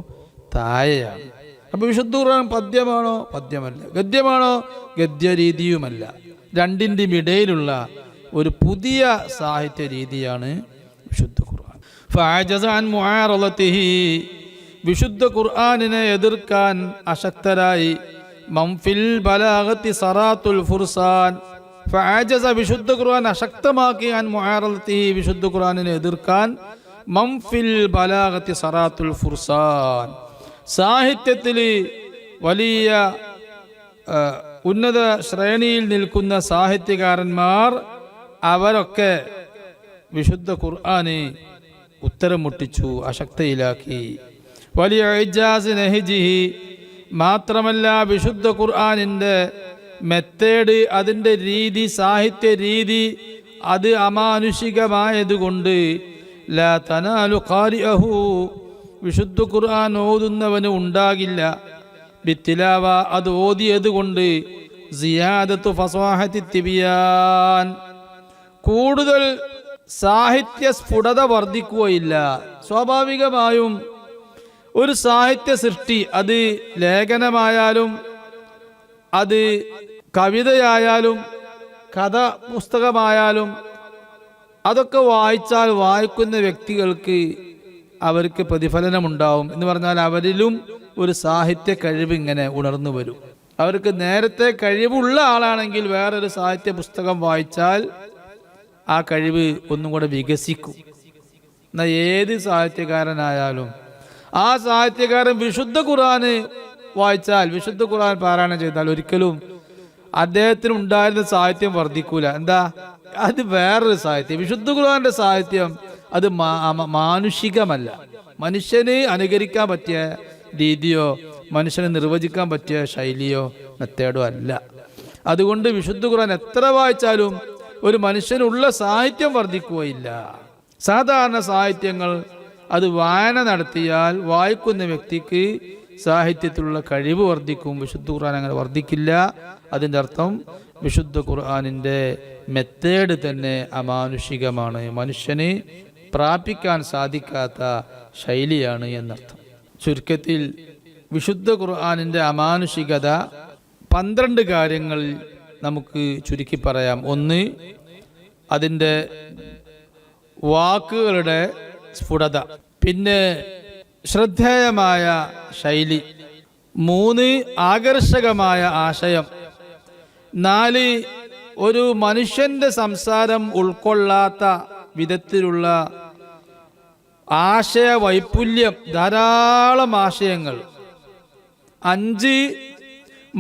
താഴെയാണ്. അപ്പൊ വിശുദ്ധ ഖുർആൻ പദ്യമാണോ? പദ്യമല്ല. ഗദ്യമാണോ? ഗദ്യരീതിയുമല്ല. രണ്ടിൻ്റെയും ഇടയിലുള്ള ഒരു പുതിയ സാഹിത്യ രീതിയാണ് വിശുദ്ധ ഖുർആൻ. ഫഅജസ അൻ മുആറളതിഹി, വിശുദ്ധ ഖുർആനിനെ എതിർക്കാൻ അശക്തരായി. മംഫിൽ ബലാഗത്തി സറാത്തുൽ ഫുർസാൻ, ഫഅജസ, വിശുദ്ധ ഖുർആൻ അശക്തമാക്കി, അൻ മുആറളതിഹി, വിശുദ്ധ ഖുർആനിനെ എതിർക്കാൻ. മംഫിൽ ബലാഗത്തി സറാത്തുൽ ഫുർസാൻ, സാഹിത്യത്തിൽ വലിയ ഉന്നത ശ്രേണിയിൽ നിൽക്കുന്ന സാഹിത്യകാരന്മാർ, അവരൊക്കെ വിശുദ്ധ ഖുർആനെ ഉത്തരം മുട്ടിച്ചു, അശക്തയിലാക്കി. വലിയ ഇജാസ് നഹിജിഹി, മാത്രമല്ല വിശുദ്ധ ഖുർആനിൻ്റെ മെത്തേഡ്, അതിൻ്റെ രീതി, സാഹിത്യ രീതി, അത് അമാനുഷികമായതുകൊണ്ട് ലാ തനാലു ഖാരിഅഹു, വിശുദ്ധ ഖുർആൻ ഓതുന്നവന് ഉണ്ടാകില്ല. ബിത്തിലാവ, അത് ഓതിയത് കൊണ്ട്, സിയാദത്തു ഫസ്വാഹത്തി തിബിയാൻ, കൂടുതൽ സാഹിത്യ സ്ഫുടത വർദ്ധിക്കുകയില്ല. സ്വാഭാവികമായും ഒരു സാഹിത്യ സൃഷ്ടി, അത് ലേഖനമായാലും അത് കവിതയായാലും കഥ പുസ്തകമായാലും, അതൊക്കെ വായിച്ചാൽ വായിക്കുന്ന വ്യക്തികൾക്ക് അവർക്ക് പ്രതിഫലനമുണ്ടാവും. എന്ന് പറഞ്ഞാൽ അവരിലും ഒരു സാഹിത്യ കഴിവ് ഇങ്ങനെ ഉണർന്നു വരും. അവർക്ക് നേരത്തെ കഴിവുള്ള ആളാണെങ്കിൽ വേറൊരു സാഹിത്യ പുസ്തകം വായിച്ചാൽ ആ കഴിവ് ഒന്നും കൂടെ വികസിക്കും. എന്നാൽ ഏത് സാഹിത്യകാരനായാലും ആ സാഹിത്യകാരൻ വിശുദ്ധ ഖുർആന് വായിച്ചാൽ, വിശുദ്ധ ഖുർആൻ പാരായണം ചെയ്താൽ ഒരിക്കലും അദ്ദേഹത്തിന് ഉണ്ടായിരുന്ന സാഹിത്യം വർദ്ധിക്കൂല. എന്താ? അത് വേറൊരു സാഹിത്യം. വിശുദ്ധ ഖുർആന്റെ സാഹിത്യം അത് മാനുഷികമല്ല, മനുഷ്യന് അനുകരിക്കാൻ പറ്റിയ രീതിയോ മനുഷ്യന് നിർവചിക്കാൻ പറ്റിയ ശൈലിയോ മെത്തേഡോ അല്ല. അതുകൊണ്ട് വിശുദ്ധ ഖുർആൻ എത്ര വായിച്ചാലും ഒരു മനുഷ്യനുള്ള സാഹിത്യം വർദ്ധിക്കുകയില്ല. സാധാരണ സാഹിത്യങ്ങൾ അത് വായന നടത്തിയാൽ വായിക്കുന്ന വ്യക്തിക്ക് സാഹിത്യത്തിലുള്ള കഴിവ് വർദ്ധിക്കും. വിശുദ്ധ ഖുർആൻ അങ്ങനെ വർദ്ധിക്കില്ല. അതിൻ്റെ അർത്ഥം വിശുദ്ധ ഖുർആനിൻ്റെ മെത്തേഡ് തന്നെ അമാനുഷികമാണ്, മനുഷ്യന് പ്രാപിക്കാൻ സാധിക്കാത്ത ശൈലിയാണ് എന്നർത്ഥം. ചുരുക്കത്തിൽ വിശുദ്ധ ഖുർആനിൻ്റെ അമാനുഷികത 12 കാര്യങ്ങളിൽ നമുക്ക് ചുരുക്കി പറയാം. ഒന്ന്, അതിൻ്റെ വാക്കുകളുടെ സ്ഫുടത. പിന്നെ ശ്രദ്ധേയമായ ശൈലി. 3, ആകർഷകമായ ആശയം. 4, ഒരു മനുഷ്യന്റെ സംസാരം ഉൾക്കൊള്ളാത്ത വിധത്തിലുള്ള ആശയ വൈപുല്യം, ധാരാളം ആശയങ്ങൾ. 5,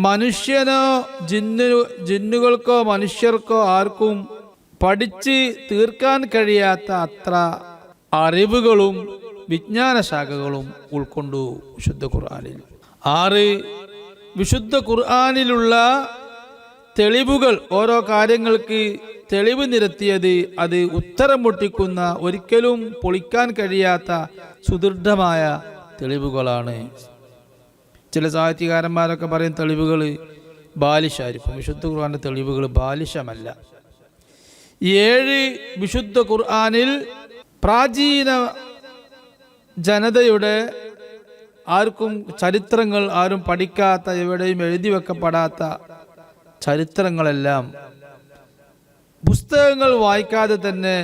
മനുഷ്യനോ ജിന്നുകൾക്കോ മനുഷ്യർക്കോ ആർക്കും പഠിച്ച് തീർക്കാൻ കഴിയാത്ത അത്ര അറിവുകളും വിജ്ഞാന ശാഖകളും ഉൾക്കൊണ്ടു വിശുദ്ധ ഖുർആനിൽ. 6, വിശുദ്ധ ഖുർആനിലുള്ള തെളിവുകൾ, ഓരോ കാര്യങ്ങൾക്ക് തെളിവ് നിരത്തിയത് അത് ഉത്തരം മുട്ടിക്കുന്ന, ഒരിക്കലും പൊളിക്കാൻ കഴിയാത്ത സുദൃഢമായ തെളിവുകളാണ്. ചില സാഹിത്യകാരന്മാരൊക്കെ പറയും തെളിവുകൾ ബാലിശായിരിക്കും. വിശുദ്ധ ഖുർആന്റെ തെളിവുകൾ ബാലിശമല്ല. 7, വിശുദ്ധ ഖുർആനിൽ പ്രാചീന ജനതയുടെ ആർക്കും ചരിത്രങ്ങൾ, ആരും പഠിക്കാത്ത, എവിടെയും എഴുതി വെക്കപ്പെടാത്ത ചരിത്രങ്ങളെല്ലാം പുസ്തകങ്ങൾ വായിക്കാതെ തന്നെ,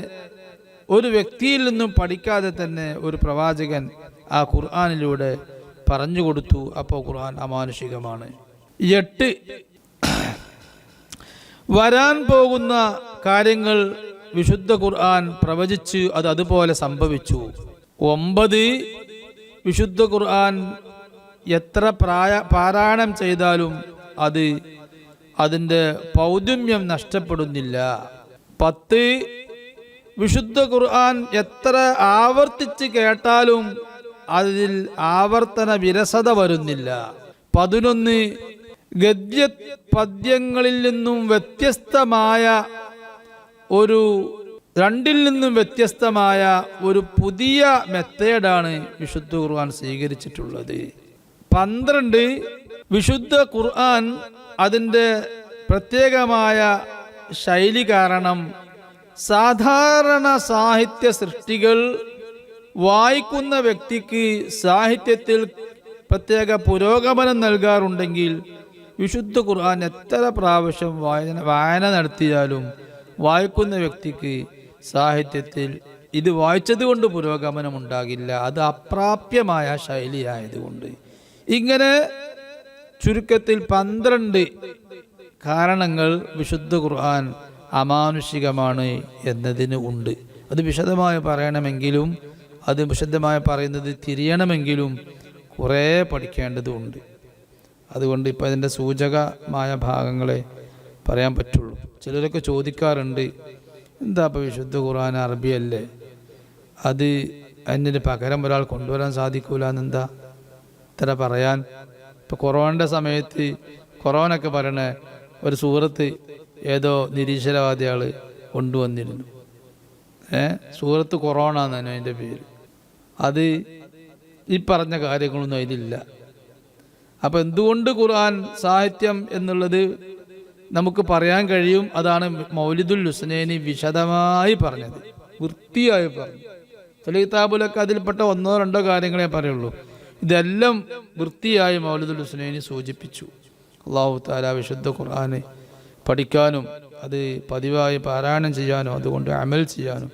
ഒരു വ്യക്തിയിൽ നിന്നും പഠിക്കാതെ തന്നെ ഒരു പ്രവാചകൻ ആ ഖുർആനിലൂടെ പറഞ്ഞു കൊടുത്തു. അപ്പോൾ ഖുർആൻ അമാനുഷികമാണ്. 8 വരാൻ പോകുന്ന കാര്യങ്ങൾ വിശുദ്ധ ഖുർആൻ പ്രവചിച്ച് അത് അതുപോലെ സംഭവിച്ചു. 9 വിശുദ്ധ ഖുർആൻ എത്ര പാരായണം ചെയ്താലും അതിൻ്റെ പൗതുമ്യം നഷ്ടപ്പെടുന്നില്ല. 10 വിശുദ്ധ ഖുർആൻ എത്ര ആവർത്തിച്ച് കേട്ടാലും അതിൽ ആവർത്തന വിരസത വരുന്നില്ല. 11 ഗദ്യ പദ്യങ്ങളിൽ നിന്നും വ്യത്യസ്തമായ രണ്ടിൽ നിന്നും വ്യത്യസ്തമായ ഒരു പുതിയ മെത്തേഡാണ് വിശുദ്ധ ഖുർആൻ സ്വീകരിച്ചിട്ടുള്ളത്. 12 വിശുദ്ധ ഖുർആൻ അതിൻ്റെ പ്രത്യേകമായ ശൈലി കാരണം സാധാരണ സാഹിത്യ സൃഷ്ടികൾ വായിക്കുന്ന വ്യക്തിക്ക് സാഹിത്യത്തിൽ പ്രത്യേക പുരോഗമനം നൽകാറുണ്ടെങ്കിൽ വിശുദ്ധ ഖുർആൻ എത്ര പ്രാവശ്യം വായന നടത്തിയാലും വായിക്കുന്ന വ്യക്തിക്ക് സാഹിത്യത്തിൽ ഇത് വായിച്ചത് കൊണ്ട് പുരോഗമനം ഉണ്ടാകില്ല. അത് അപ്രാപ്യമായ ശൈലിയായതുകൊണ്ട്. ഇങ്ങനെ ചുരുക്കത്തിൽ 12 കാരണങ്ങൾ വിശുദ്ധ ഖുർആൻ അമാനുഷികമാണ് എന്നതിന് ഉണ്ട്. അത് വിശദമായി പറയണമെങ്കിലും, അത് വിശദമായി പറയുന്നത് തിരിയണമെങ്കിലും കുറേ പഠിക്കേണ്ടതുണ്ട്. അതുകൊണ്ട് ഇപ്പോൾ അതിൻ്റെ സൂചകമായ ഭാഗങ്ങളെ പറയാൻ പറ്റുള്ളൂ. ചിലരൊക്കെ ചോദിക്കാറുണ്ട്, എന്താ ഇപ്പോൾ വിശുദ്ധ ഖുർആൻ അറബിയല്ലേ, അത് അതിന് പകരം ഒരാൾ കൊണ്ടുവരാൻ സാധിക്കൂല എന്നെന്താ ഇത്ര പറയാൻ? ഇപ്പോൾ കൊറോണയുടെ സമയത്ത് കൊറോണയൊക്കെ പറയണ ഒരു സൂറത്ത് ഏതോ നിരീശ്വരവാദി ആൾ കൊണ്ടുവന്നിരുന്നു. സൂറത്ത് കൊറോണ എന്നാണ് അതിൻ്റെ പേര്. അത് ഈ പറഞ്ഞ കാര്യങ്ങളൊന്നും അതിലില്ല. അപ്പോൾ എന്തുകൊണ്ട് ഖുർആൻ സാഹിത്യം എന്നുള്ളത് നമുക്ക് പറയാൻ കഴിയും. അതാണ് മൗലിദുൽ ഹുസ്നൈനി വിശദമായി പറഞ്ഞത്, വൃത്തിയായി പറഞ്ഞു. ചില കിതാബിലൊക്കെ അതിൽപ്പെട്ട 1-2 കാര്യങ്ങളെ പറയുള്ളൂ. ഇതെല്ലാം വൃത്തിയായി മൗലിദുൽ ഹുസ്നൈനി സൂചിപ്പിച്ചു. അല്ലാഹു തആല വിശുദ്ധ ഖുർആനെ പഠിക്കാനും അത് പതിവായി പാരായണം ചെയ്യാനും അതുകൊണ്ട് അമൽ ചെയ്യാനും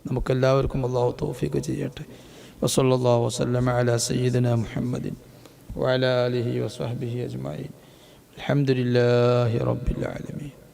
നമുക്കെല്ലാവർക്കും അല്ലാഹു തൗഫീഖ് ചെയ്യട്ടെ. വസല്ലല്ലാഹു വസല്ലമ അലാ സയ്യിദിനാ മുഹമ്മദിൻ വഅലാ ആലിഹി വസഹ്ബിഹി അജ്മഈൻ. അൽഹംദുലില്ലാഹി റബ്ബിൽ ആലമീൻ.